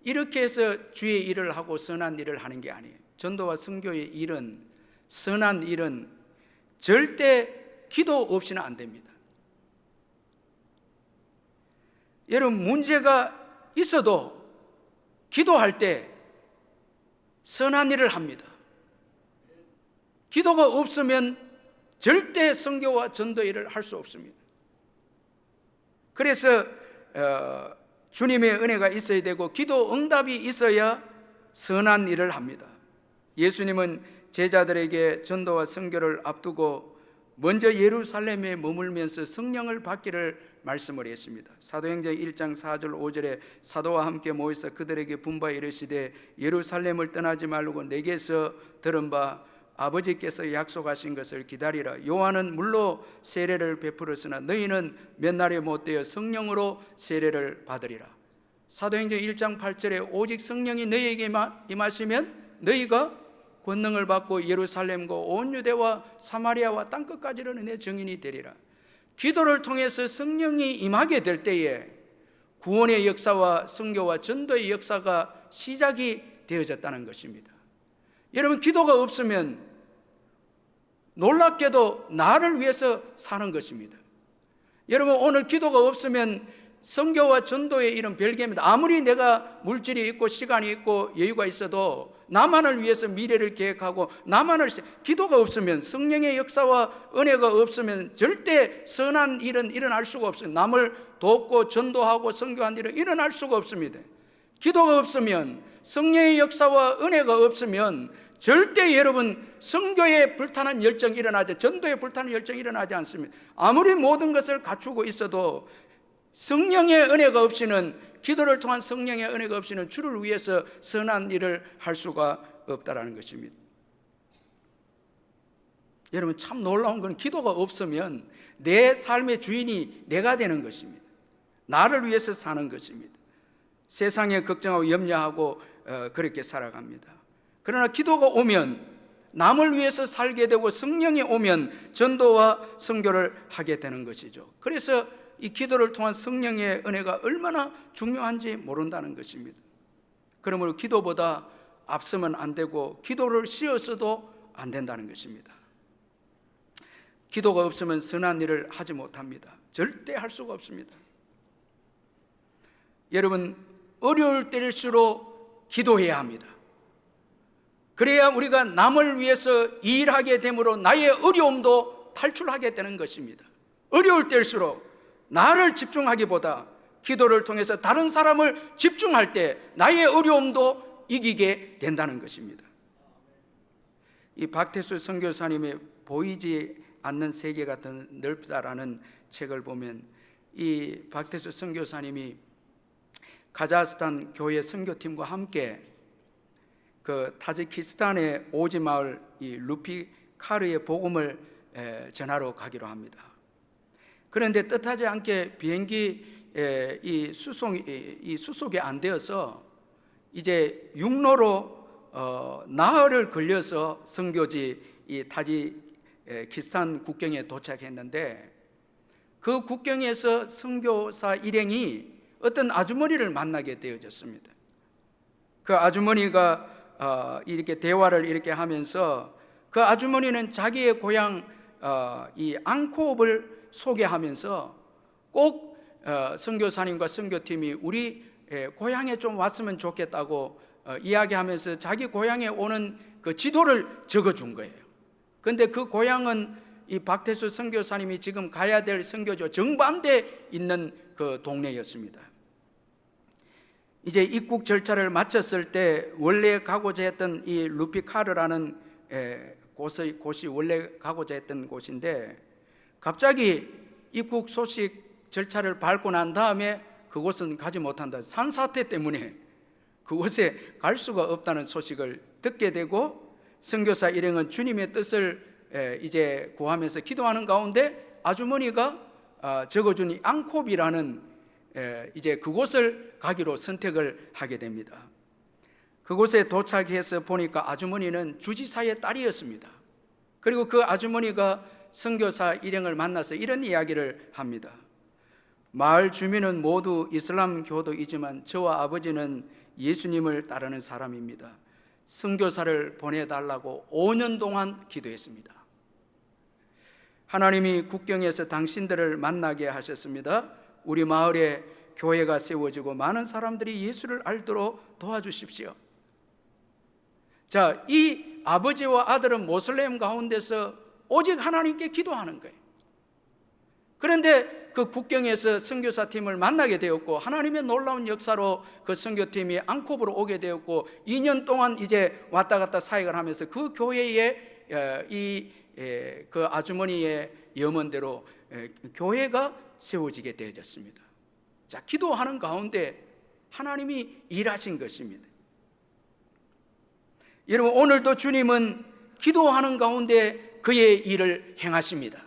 이렇게 해서 주의 일을 하고 선한 일을 하는 게 아니에요. 전도와 선교의 일은, 선한 일은 절대 기도 없이는 안 됩니다. 여러분, 문제가 있어도 기도할 때 선한 일을 합니다. 기도가 없으면 절대 선교와 전도 일을 할 수 없습니다. 그래서 주님의 은혜가 있어야 되고 기도 응답이 있어야 선한 일을 합니다. 예수님은 제자들에게 전도와 선교를 앞두고 먼저 예루살렘에 머물면서 성령을 받기를 말씀을 했습니다. 사도행전 1장 4절 5절에 사도와 함께 모여서 그들에게 분바에 이르시되 예루살렘을 떠나지 말고 내게서 들은 바 아버지께서 약속하신 것을 기다리라. 요한은 물로 세례를 베풀었으나 너희는 몇 날에 못되어 성령으로 세례를 받으리라. 사도행전 1장 8절에 오직 성령이 너희에게 임하시면 너희가 권능을 받고 예루살렘과 온 유대와 사마리아와 땅끝까지 이르는 내 증인이 되리라. 기도를 통해서 성령이 임하게 될 때에 구원의 역사와 선교와 전도의 역사가 시작이 되어졌다는 것입니다. 여러분, 기도가 없으면 놀랍게도 나를 위해서 사는 것입니다. 여러분, 오늘 기도가 없으면 선교와 전도의 일은 별개입니다. 아무리 내가 물질이 있고 시간이 있고 여유가 있어도 나만을 위해서 미래를 계획하고 기도가 없으면, 성령의 역사와 은혜가 없으면 절대 선한 일은 일어날 수가 없어요. 남을 돕고 전도하고 선교한 일은 일어날 수가 없습니다. 기도가 없으면, 성령의 역사와 은혜가 없으면 절대 여러분 선교에 불타는 열정이 일어나지, 전도에 불타는 열정이 일어나지 않습니다. 아무리 모든 것을 갖추고 있어도 성령의 은혜가 없이는, 기도를 통한 성령의 은혜가 없이는 주를 위해서 선한 일을 할 수가 없다라는 것입니다. 여러분, 참 놀라운 건 기도가 없으면 내 삶의 주인이 내가 되는 것입니다. 나를 위해서 사는 것입니다. 세상에 걱정하고 염려하고 그렇게 살아갑니다. 그러나 기도가 오면 남을 위해서 살게 되고 성령이 오면 전도와 선교를 하게 되는 것이죠. 그래서 이 기도를 통한 성령의 은혜가 얼마나 중요한지 모른다는 것입니다. 그러므로 기도보다 앞서면 안 되고 기도를 쉬어서도 안 된다는 것입니다. 기도가 없으면 선한 일을 하지 못합니다. 절대 할 수가 없습니다. 여러분, 어려울 때일수록 기도해야 합니다. 그래야 우리가 남을 위해서 일하게 되므로 나의 어려움도 탈출하게 되는 것입니다. 어려울 때일수록 나를 집중하기보다 기도를 통해서 다른 사람을 집중할 때 나의 어려움도 이기게 된다는 것입니다. 이 박태수 선교사님의 보이지 않는 세계가 더 넓다라는 책을 보면 이 박태수 선교사님이 카자흐스탄 교회 선교팀과 함께 그 타지키스탄의 오지 마을 이 루피카르의 복음을 전하러 가기로 합니다. 그런데 뜻하지 않게 비행기 이 수속이 안 되어서 이제 육로로 나흘을 걸려서 선교지 이 타지키스탄 국경에 도착했는데 그 국경에서 선교사 일행이 어떤 아주머니를 만나게 되어졌습니다. 그 아주머니가 이렇게 대화를 이렇게 하면서 그 아주머니는 자기의 고향 이 앙코읍을 소개하면서 꼭 선교사님과 선교팀이 우리 고향에 좀 왔으면 좋겠다고 이야기하면서 자기 고향에 오는 그 지도를 적어준 거예요. 그런데 그 고향은 이 박태수 선교사님이 지금 가야 될 선교지 정반대에 있는 그 동네였습니다. 이제 입국 절차를 마쳤을 때 원래 가고자 했던 이 루피카르라는 곳이 원래 가고자 했던 곳인데 갑자기 입국 소식 절차를 밟고 난 다음에 그곳은 가지 못한다. 산사태 때문에 그곳에 갈 수가 없다는 소식을 듣게 되고 선교사 일행은 주님의 뜻을 이제 구하면서 기도하는 가운데 아주머니가 적어준 이 앙콥이라는 이제 그곳을 가기로 선택을 하게 됩니다. 그곳에 도착해서 보니까 아주머니는 주지사의 딸이었습니다. 그리고 그 아주머니가 선교사 일행을 만나서 이런 이야기를 합니다. 마을 주민은 모두 이슬람 교도이지만 저와 아버지는 예수님을 따르는 사람입니다. 선교사를 보내달라고 5년 동안 기도했습니다. 하나님이 국경에서 당신들을 만나게 하셨습니다. 우리 마을에 교회가 세워지고 많은 사람들이 예수를 알도록 도와주십시오. 자, 이 아버지와 아들은 모슬렘 가운데서 오직 하나님께 기도하는 거예요. 그런데 그 국경에서 선교사 팀을 만나게 되었고 하나님의 놀라운 역사로 그 선교팀이 앙콥으로 오게 되었고 2년 동안 이제 왔다 갔다 사역을 하면서 그 교회에 그 아주머니의 염원대로 교회가 세워지게 되어졌습니다. 자, 기도하는 가운데 하나님이 일하신 것입니다. 여러분, 오늘도 주님은 기도하는 가운데 그의 일을 행하십니다.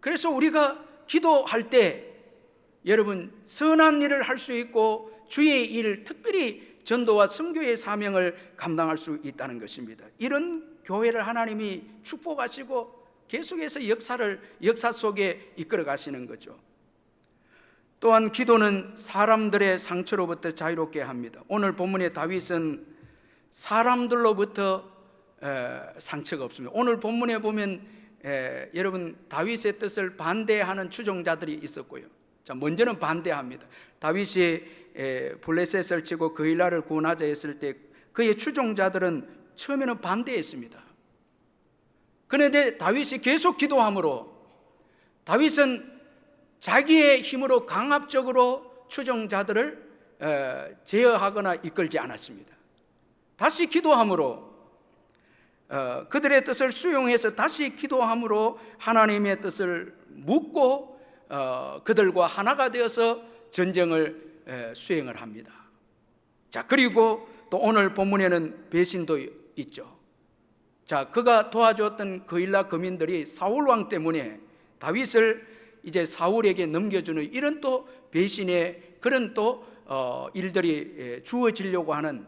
그래서 우리가 기도할 때 여러분 선한 일을 할 수 있고 주의 일을 특별히 전도와 선교의 사명을 감당할 수 있다는 것입니다. 이런 교회를 하나님이 축복하시고 계속해서 역사 속에 이끌어 가시는 거죠. 또한 기도는 사람들의 상처로부터 자유롭게 합니다. 오늘 본문의 다윗은 사람들로부터 상처가 없습니다. 오늘 본문에 보면 여러분 다윗의 뜻을 반대하는 추종자들이 있었고요. 자, 먼저는 반대합니다. 다윗이 블레셋을 치고 그일라를 구원하자 했을 때 그의 추종자들은 처음에는 반대했습니다. 그런데 다윗이 계속 기도함으로 다윗은 자기의 힘으로 강압적으로 추종자들을 제어하거나 이끌지 않았습니다. 다시 기도함으로 그들의 뜻을 수용해서 다시 기도함으로 하나님의 뜻을 묻고 그들과 하나가 되어서 전쟁을 수행을 합니다. 자, 그리고 또 오늘 본문에는 배신도 있죠. 자, 그가 도와주었던 그일라 거민들이 사울 왕 때문에 다윗을 이제 사울에게 넘겨주는 이런 또 배신의 그런 또 일들이 주어지려고 하는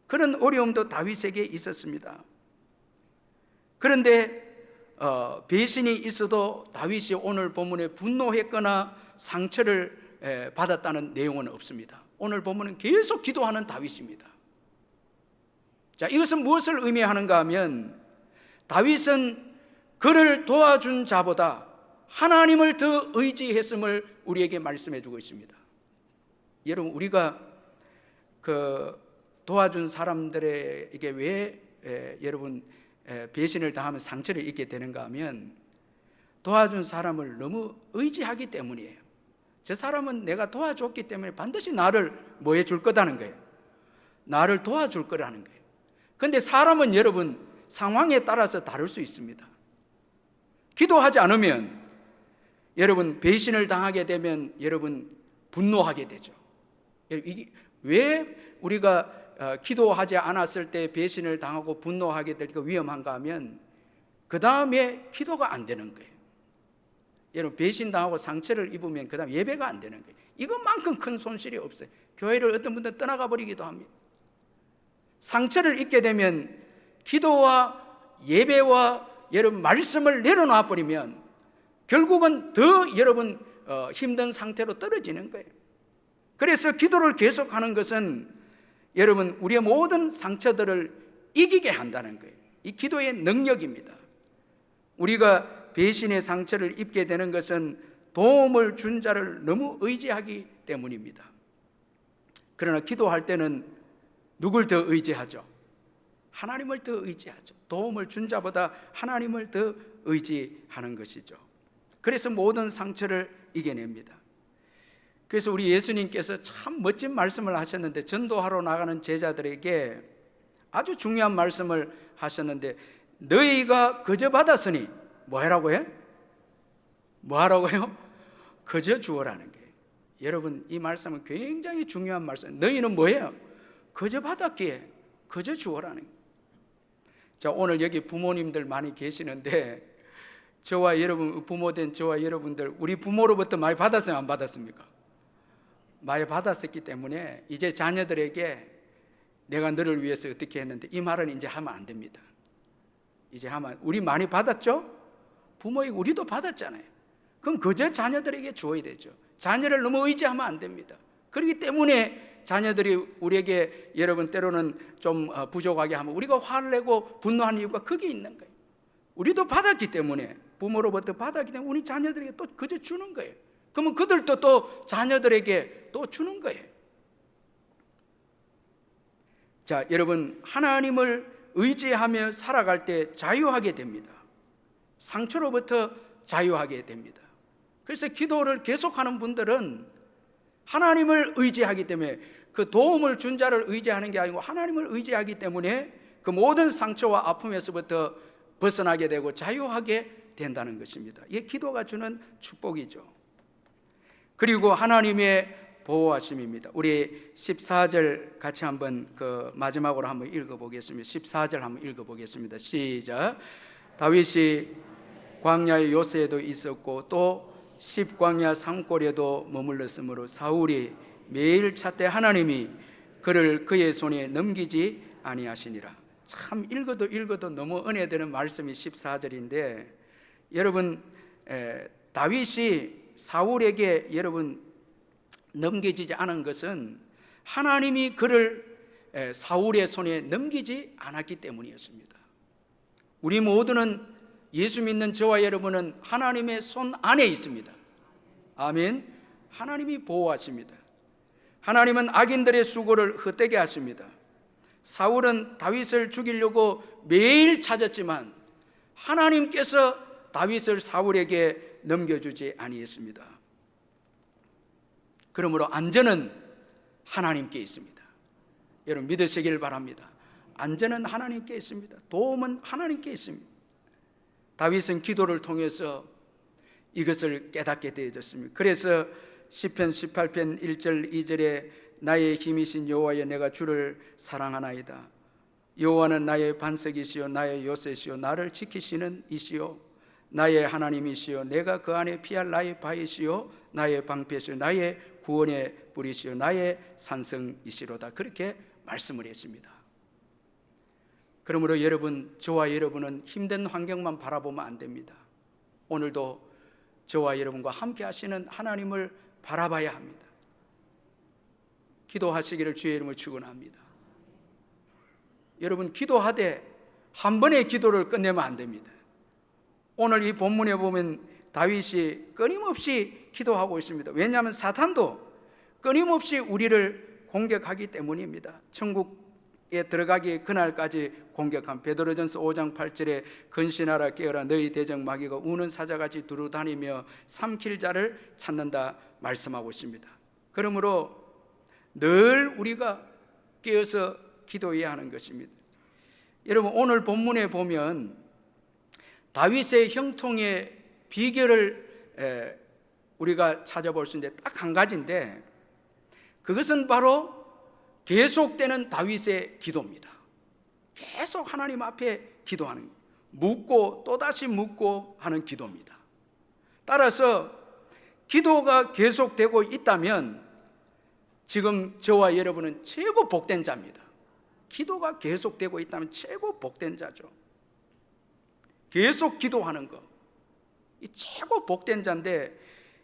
그런 어려움도 다윗에게 있었습니다. 그런데 배신이 있어도 다윗이 오늘 본문에 분노했거나 상처를 받았다는 내용은 없습니다. 오늘 본문은 계속 기도하는 다윗입니다. 자, 이것은 무엇을 의미하는가 하면 다윗은 그를 도와준 자보다 하나님을 더 의지했음을 우리에게 말씀해 주고 있습니다. 여러분, 우리가 그 도와준 사람들에게 왜 여러분 배신을 당하면 상처를 입게 되는가 하면 도와준 사람을 너무 의지하기 때문이에요. 저 사람은 내가 도와줬기 때문에 반드시 나를 뭐 해줄 거다는 거예요. 나를 도와줄 거라는 거예요. 그런데 사람은 여러분 상황에 따라서 다를 수 있습니다. 기도하지 않으면 여러분 배신을 당하게 되면 여러분 분노하게 되죠. 이게 왜 우리가 기도하지 않았을 때 배신을 당하고 분노하게 될까 위험한가 하면 그 다음에 기도가 안 되는 거예요. 여러분 배신당하고 상처를 입으면 그 다음 예배가 안 되는 거예요. 이것만큼 큰 손실이 없어요. 교회를 어떤 분들은 떠나가 버리기도 합니다. 상처를 입게 되면 기도와 예배와 여러분 말씀을 내려놔 버리면 결국은 더 여러분 힘든 상태로 떨어지는 거예요. 그래서 기도를 계속하는 것은 여러분 우리의 모든 상처들을 이기게 한다는 거예요. 이 기도의 능력입니다. 우리가 배신의 상처를 입게 되는 것은 도움을 준 자를 너무 의지하기 때문입니다. 그러나 기도할 때는 누굴 더 의지하죠? 하나님을 더 의지하죠. 도움을 준 자보다 하나님을 더 의지하는 것이죠. 그래서 모든 상처를 이겨냅니다. 그래서 우리 예수님께서 참 멋진 말씀을 하셨는데 전도하러 나가는 제자들에게 아주 중요한 말씀을 하셨는데 너희가 거저 받았으니 뭐 하라고 해? 뭐 하라고요? 거저 주어라는 거예요. 여러분 이 말씀은 굉장히 중요한 말씀. 너희는 뭐예요? 거저 받았기에 거저 주어라는 거예요. 자, 오늘 여기 부모님들 많이 계시는데 저와 여러분, 부모된 저와 여러분들, 우리 부모로부터 많이 받았어요, 안 받았습니까? 많이 받았었기 때문에 이제 자녀들에게 내가 너를 위해서 어떻게 했는데, 이 말은 이제 하면 안 됩니다. 이제 하면, 우리 많이 받았죠? 부모에게 우리도 받았잖아요. 그럼 그저 자녀들에게 줘야 되죠. 자녀를 너무 의지하면 안 됩니다. 그렇기 때문에 자녀들이 우리에게 여러분 때로는 좀 부족하게 하면 우리가 화를 내고 분노하는 이유가 거기에 있는 거예요. 우리도 받았기 때문에, 부모로부터 받았기 때문에 우리 자녀들에게 또 그저 주는 거예요. 그러면 그들도 또 자녀들에게 또 주는 거예요. 자, 여러분, 하나님을 의지하며 살아갈 때 자유하게 됩니다. 상처로부터 자유하게 됩니다. 그래서 기도를 계속하는 분들은 하나님을 의지하기 때문에, 그 도움을 준 자를 의지하는 게 아니고 하나님을 의지하기 때문에 그 모든 상처와 아픔에서부터 벗어나게 되고 자유하게 된다는 것입니다. 이게 기도가 주는 축복이죠. 그리고 하나님의 보호하심입니다. 우리 14절 같이 한번 그 마지막으로 한번 읽어보겠습니다. 14절 한번 읽어보겠습니다. 시작. 다윗이 광야의 요새에도 있었고 또 십광야 산골에도 머물렀으므로 사울이 매일 찾되 하나님이 그를 그의 손에 넘기지 아니하시니라. 참 읽어도 너무 은혜되는 말씀이 14절인데, 여러분, 다윗이 사울에게 여러분 넘겨지지 않은 것은 하나님이 그를 사울의 손에 넘기지 않았기 때문이었습니다. 우리 모두는, 예수 믿는 저와 여러분은 하나님의 손 안에 있습니다. 아멘. 하나님이 보호하십니다. 하나님은 악인들의 수고를 헛되게 하십니다. 사울은 다윗을 죽이려고 매일 찾았지만 하나님께서 다윗을 사울에게 넘겨주지 아니했습니다. 그러므로 안전은 하나님께 있습니다. 여러분 믿으시길 바랍니다. 안전은 하나님께 있습니다. 도움은 하나님께 있습니다. 다윗은 기도를 통해서 이것을 깨닫게 되어졌습니다. 그래서 시편 18편 1절 2절에 나의 힘이신 여호와여 내가 주를 사랑하나이다. 여호와는 나의 반석이시요 나의 요새시요 나를 지키시는 이시요 나의 하나님이시요 내가 그 안에 피할 나의 바위시요 나의 방패시요 나의 구원의 뿌리시요 나의 산성이시로다. 그렇게 말씀을 했습니다. 그러므로 여러분, 저와 여러분은 힘든 환경만 바라보면 안 됩니다. 오늘도 저와 여러분과 함께 하시는 하나님을 바라봐야 합니다. 기도하시기를 주의 이름으로 축원합니다. 여러분, 기도하되 한 번의 기도를 끝내면 안 됩니다. 오늘 이 본문에 보면 다윗이 끊임없이 기도하고 있습니다. 왜냐하면 사탄도 끊임없이 우리를 공격하기 때문입니다. 천국에 들어가기 그날까지 공격한 베드로전서 5장 8절에 근신하라 깨어라 너희 대적 마귀가 우는 사자같이 두루다니며 삼킬 자를 찾는다 말씀하고 있습니다. 그러므로 늘 우리가 깨어서 기도해야 하는 것입니다. 여러분 오늘 본문에 보면 다윗의 형통의 비결을 우리가 찾아볼 수 있는데 딱 한 가지인데, 그것은 바로 계속되는 다윗의 기도입니다. 계속 하나님 앞에 기도하는, 묻고 또다시 묻고 하는 기도입니다. 따라서 기도가 계속되고 있다면 지금 저와 여러분은 최고 복된 자입니다. 기도가 계속되고 있다면 최고 복된 자죠. 계속 기도하는 것, 이 최고 복된 자인데,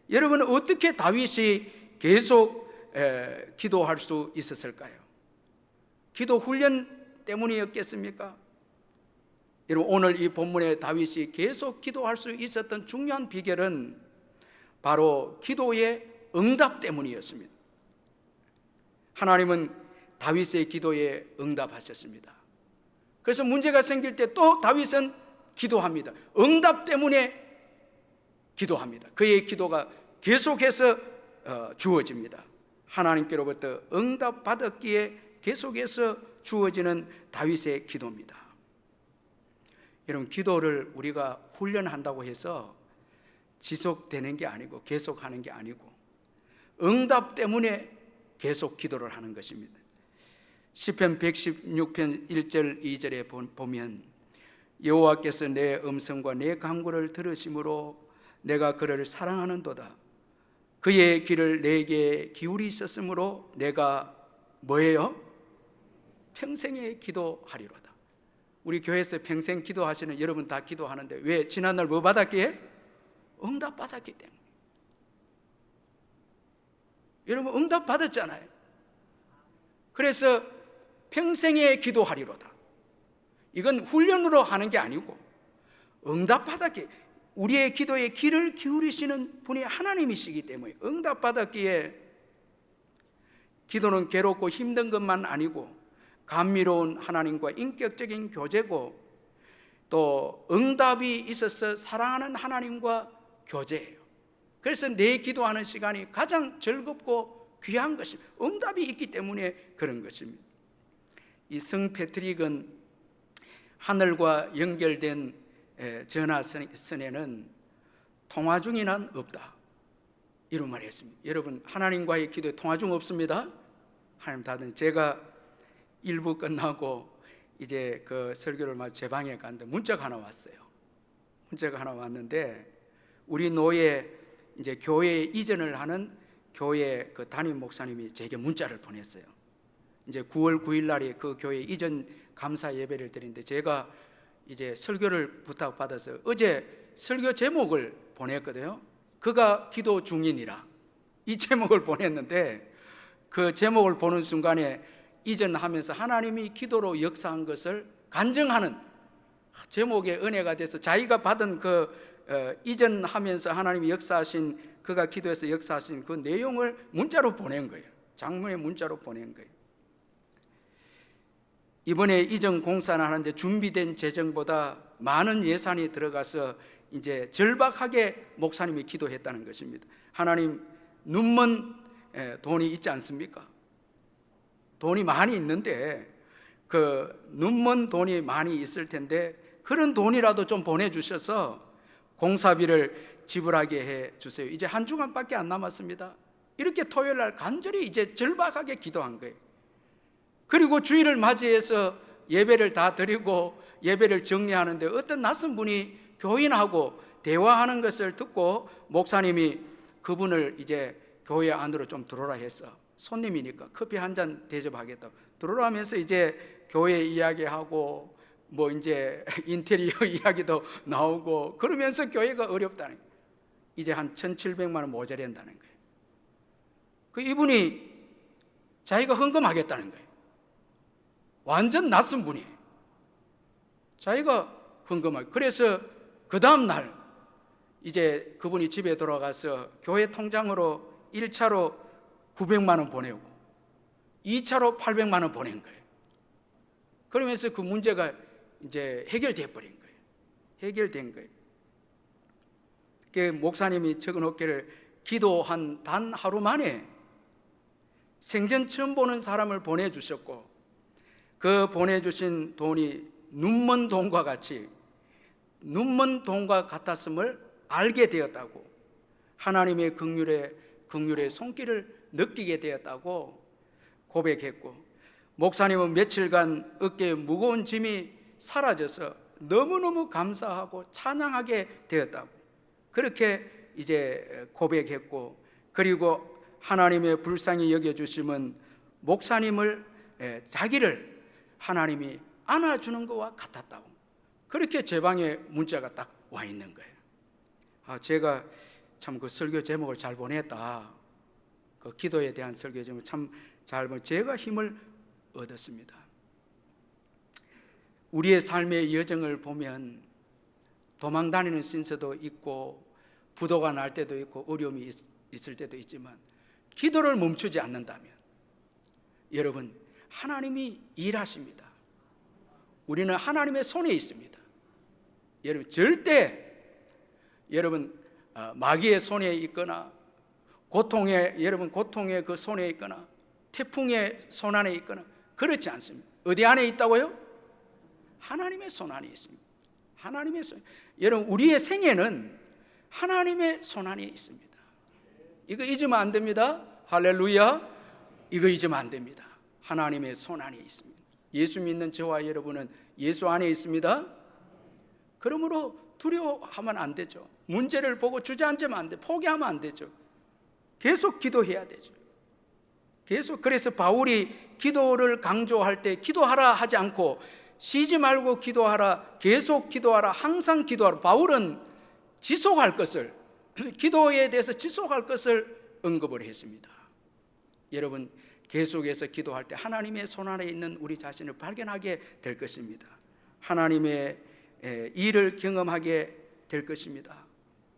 여러분은 어떻게 다윗이 계속 기도할 수 있었을까요? 기도 훈련 때문이었겠습니까? 여러분 오늘 이 본문에 다윗이 계속 기도할 수 있었던 중요한 비결은 바로 기도의 응답 때문이었습니다. 하나님은 다윗의 기도에 응답하셨습니다. 그래서 문제가 생길 때 또 다윗은 기도합니다. 응답 때문에 기도합니다. 그의 기도가 계속해서 주어집니다. 하나님께로부터 응답받았기에 계속해서 주어지는 다윗의 기도입니다. 여러분 기도를 우리가 훈련한다고 해서 지속되는 게 아니고 계속하는 게 아니고 응답 때문에 계속 기도를 하는 것입니다. 시편 116편 1절 2절에 보면 여호와께서 내 음성과 내 간구를 들으심으로 내가 그를 사랑하는도다. 그의 귀를 내게 기울이셨으므로 내가 뭐예요? 평생에 기도하리로다. 우리 교회에서 평생 기도하시는 여러분 다 기도하는데 왜 지난날 뭐 받았기에? 응답 받았기 때문에. 여러분 응답 받았잖아요. 그래서 평생에 기도하리로다. 이건 훈련으로 하는 게 아니고 응답 받았기에, 우리의 기도에 귀를 기울이시는 분이 하나님이시기 때문에 응답 받았기에, 기도는 괴롭고 힘든 것만 아니고 감미로운 하나님과 인격적인 교제고 또 응답이 있어서 사랑하는 하나님과 교제예요. 그래서 내 기도하는 시간이 가장 즐겁고 귀한 것입니다. 응답이 있기 때문에 그런 것입니다. 이 성 패트릭은 하늘과 연결된 전화선에는 통화 중이란 없다, 이런 말을 했습니다. 여러분 하나님과의 기도에 통화 중 없습니다. 하나님 다들, 제가 일부 끝나고 이제 그 설교를 마치고 제 방에 갔는데 문자가 하나 왔어요. 문자가 하나 왔는데 우리 노예 이제 교회 이전을 하는 교회 그 담임 목사님이 제게 문자를 보냈어요. 이제 9월 9일 날이 그 교회 이전 감사 예배를 드리는데 제가 이제 설교를 부탁받아서 어제 설교 제목을 보냈거든요. 그가 기도 중이니라, 이 제목을 보냈는데 그 제목을 보는 순간에 이전하면서 하나님이 기도로 역사한 것을 간증하는 제목의 은혜가 돼서 자기가 받은 그 이전하면서 하나님이 역사하신, 그가 기도해서 역사하신 그 내용을 문자로 보낸 거예요. 장문의 문자로 보낸 거예요. 이번에 이전 공사를 하는데 준비된 재정보다 많은 예산이 들어가서 이제 절박하게 목사님이 기도했다는 것입니다. 하나님, 눈먼 돈이 있지 않습니까? 돈이 많이 있는데 그 눈먼 돈이 많이 있을 텐데 그런 돈이라도 좀 보내주셔서 공사비를 지불하게 해 주세요. 이제 한 주간밖에 안 남았습니다. 이렇게 토요일 날 간절히 이제 절박하게 기도한 거예요. 그리고 주일을 맞이해서 예배를 다 드리고 예배를 정리하는데 어떤 낯선 분이 교인하고 대화하는 것을 듣고 목사님이 그분을 이제 교회 안으로 좀 들어오라 했어. 손님이니까 커피 한 잔 대접하겠다. 들어오라 하면서 이제 교회 이야기하고 뭐 이제 인테리어 이야기도 나오고 그러면서 교회가 어렵다는 거예요. 이제 한 1,700만 원 모자란다는 거예요. 그 이분이 자기가 헌금하겠다는 거예요. 완전 낯선 분이에요. 자기가 헌금하고, 그래서 그 다음 날 이제 그분이 집에 돌아가서 교회 통장으로 1차로 900만 원 보내고 2차로 800만 원 보낸 거예요. 그러면서 그 문제가 이제 해결돼 버린 거예요. 해결된 거예요. 그 목사님이 적어놓기를 기도한 단 하루 만에 생전 처음 보는 사람을 보내주셨고 그 보내주신 돈이 눈먼 돈과 같이 눈먼 돈과 같았음을 알게 되었다고, 하나님의 긍휼의 손길을 느끼게 되었다고 고백했고, 목사님은 며칠간 어깨에 무거운 짐이 사라져서 너무너무 감사하고 찬양하게 되었다고 그렇게 이제 고백했고, 그리고 하나님의 불쌍히 여겨주심은 목사님을 자기를 하나님이 안아주는 것과 같았다고 그렇게 제 방에 문자가 딱 와 있는 거예요. 제가 참 그 설교 제목을 잘 보냈다, 그 기도에 대한 설교 제목을 참 잘 보내, 제가 힘을 얻었습니다. 우리의 삶의 여정을 보면 도망다니는 신세도 있고 부도가 날 때도 있고 어려움이 있을 때도 있지만 기도를 멈추지 않는다면 여러분 하나님이 일하십니다. 우리는 하나님의 손에 있습니다. 여러분 절대 여러분 마귀의 손에 있거나 여러분 고통의 그 손에 있거나 태풍의 손 안에 있거나 그렇지 않습니다. 어디 안에 있다고요? 하나님의 손 안에 있습니다. 하나님의 손. 여러분 우리의 생애는 하나님의 손 안에 있습니다. 이거 잊으면 안 됩니다. 할렐루야. 이거 잊으면 안 됩니다. 하나님의 손 안에 있습니다. 예수 믿는 저와 여러분은 예수 안에 있습니다. 그러므로 두려워하면 안 되죠. 문제를 보고 주저앉으면 안 돼. 포기하면 안 되죠. 계속 기도해야 되죠. 계속. 그래서 바울이 기도를 강조할 때 기도하라 하지 않고 쉬지 말고 기도하라, 계속 기도하라, 항상 기도하라. 바울은 지속할 것을, 기도에 대해서 지속할 것을 언급을 했습니다. 여러분, 계속해서 기도할 때 하나님의 손 안에 있는 우리 자신을 발견하게 될 것입니다. 하나님의 일을 경험하게 될 것입니다.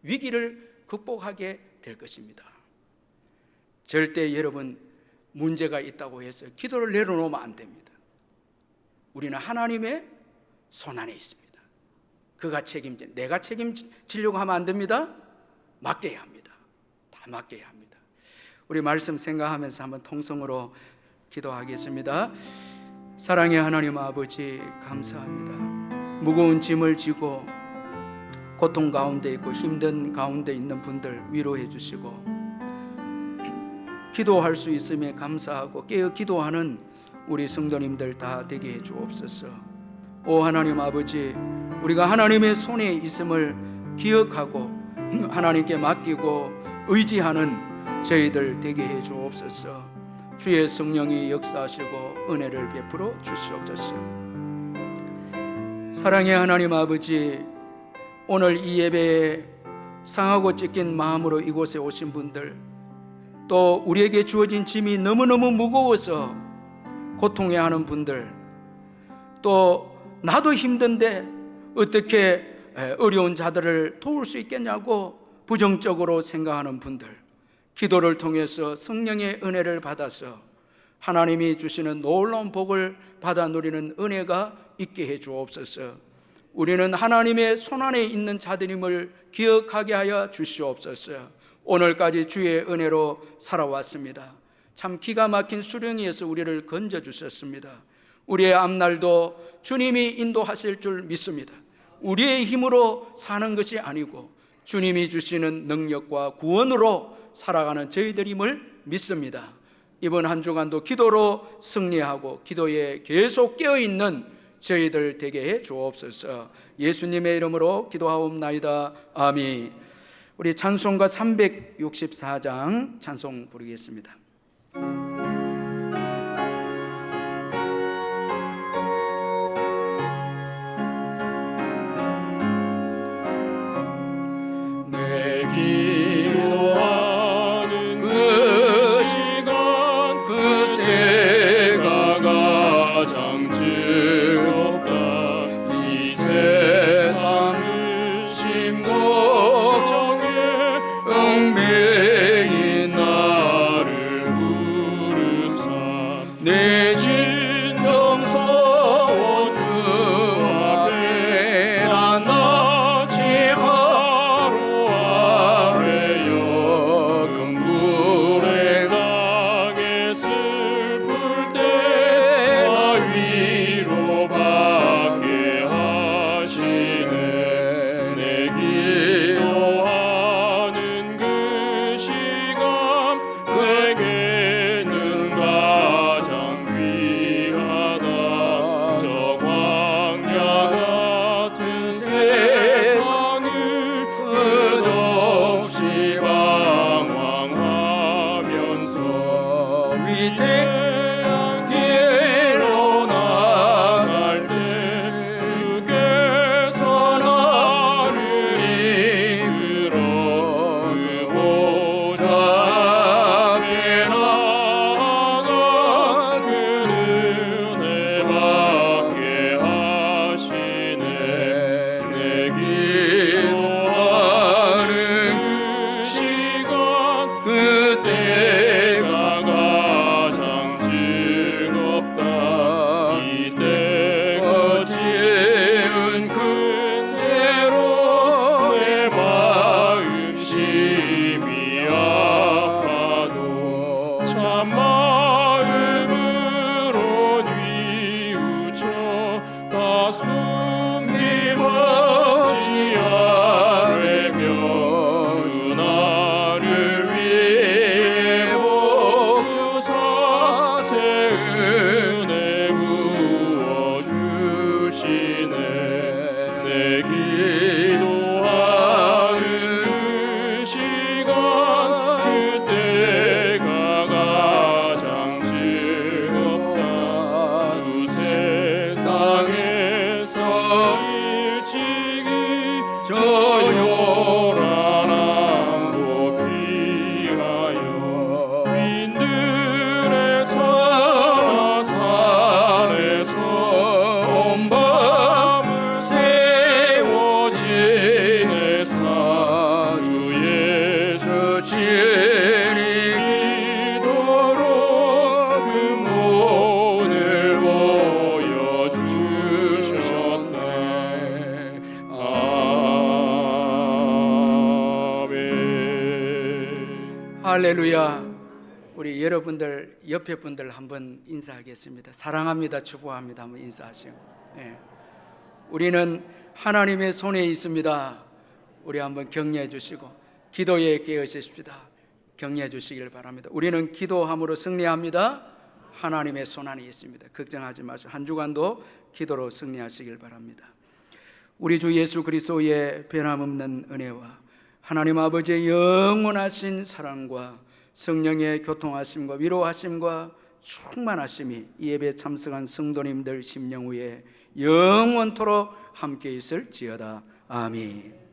위기를 극복하게 될 것입니다. 절대 여러분, 문제가 있다고 해서 기도를 내려놓으면 안 됩니다. 우리는 하나님의 손 안에 있습니다. 그가 내가 책임지려고 하면 안 됩니다. 맡겨야 합니다. 다 맡겨야 합니다. 우리 말씀 생각하면서 한번 통성으로 기도하겠습니다. 사랑의 하나님 아버지, 감사합니다. 무거운 짐을 지고 고통 가운데 있고 힘든 가운데 있는 분들 위로해 주시고, 기도할 수 있음에 감사하고 깨어 기도하는 우리 성도님들 다 되게 해 주옵소서. 오 하나님 아버지, 우리가 하나님의 손에 있음을 기억하고 하나님께 맡기고 의지하는 저희들 되게 해 주옵소서. 주의 성령이 역사하시고 은혜를 베풀어 주시옵소서. 사랑의 하나님 아버지, 오늘 이 예배에 상하고 찢긴 마음으로 이곳에 오신 분들, 또 우리에게 주어진 짐이 너무너무 무거워서 고통해하는 분들, 또 나도 힘든데 어떻게 어려운 자들을 도울 수 있겠냐고 부정적으로 생각하는 분들, 기도를 통해서 성령의 은혜를 받아서 하나님이 주시는 놀라운 복을 받아 누리는 은혜가 있게 해 주옵소서. 우리는 하나님의 손안에 있는 자들임을 기억하게 하여 주시옵소서. 오늘까지 주의 은혜로 살아왔습니다. 참 기가 막힌 수령이어서 우리를 건져주셨습니다. 우리의 앞날도 주님이 인도하실 줄 믿습니다. 우리의 힘으로 사는 것이 아니고 주님이 주시는 능력과 구원으로 살아가는 저희들임을 믿습니다. 이번 한 주간도 기도로 승리하고 기도에 계속 깨어있는 저희들 되게 해 주옵소서. 예수님의 이름으로 기도하옵나이다. 아멘. 우리 찬송가 364장 찬송 부르겠습니다. 내 기도하는 그 시간, 그때가 가장 즐겁다. 이 세상은 심고 얽매인 나를 진이 기도로 그 모든 보여주셨네. 아멘. 할렐루야. 우리 여러분들 옆에 분들 한번 인사하겠습니다. 사랑합니다, 축복합니다 한번 인사하시고. 예. 우리는 하나님의 손에 있습니다. 우리 한번 격려해 주시고 기도에 깨어지십시다. 격려해 주시길 바랍니다. 우리는 기도함으로 승리합니다. 하나님의 손 안에 있습니다. 걱정하지 마시고 한 주간도 기도로 승리하시길 바랍니다. 우리 주 예수 그리스도의 변함없는 은혜와 하나님 아버지의 영원하신 사랑과 성령의 교통하심과 위로하심과 충만하심이 이 예배에 참석한 성도님들 심령 위에 영원토록 함께 있을지어다. 아멘.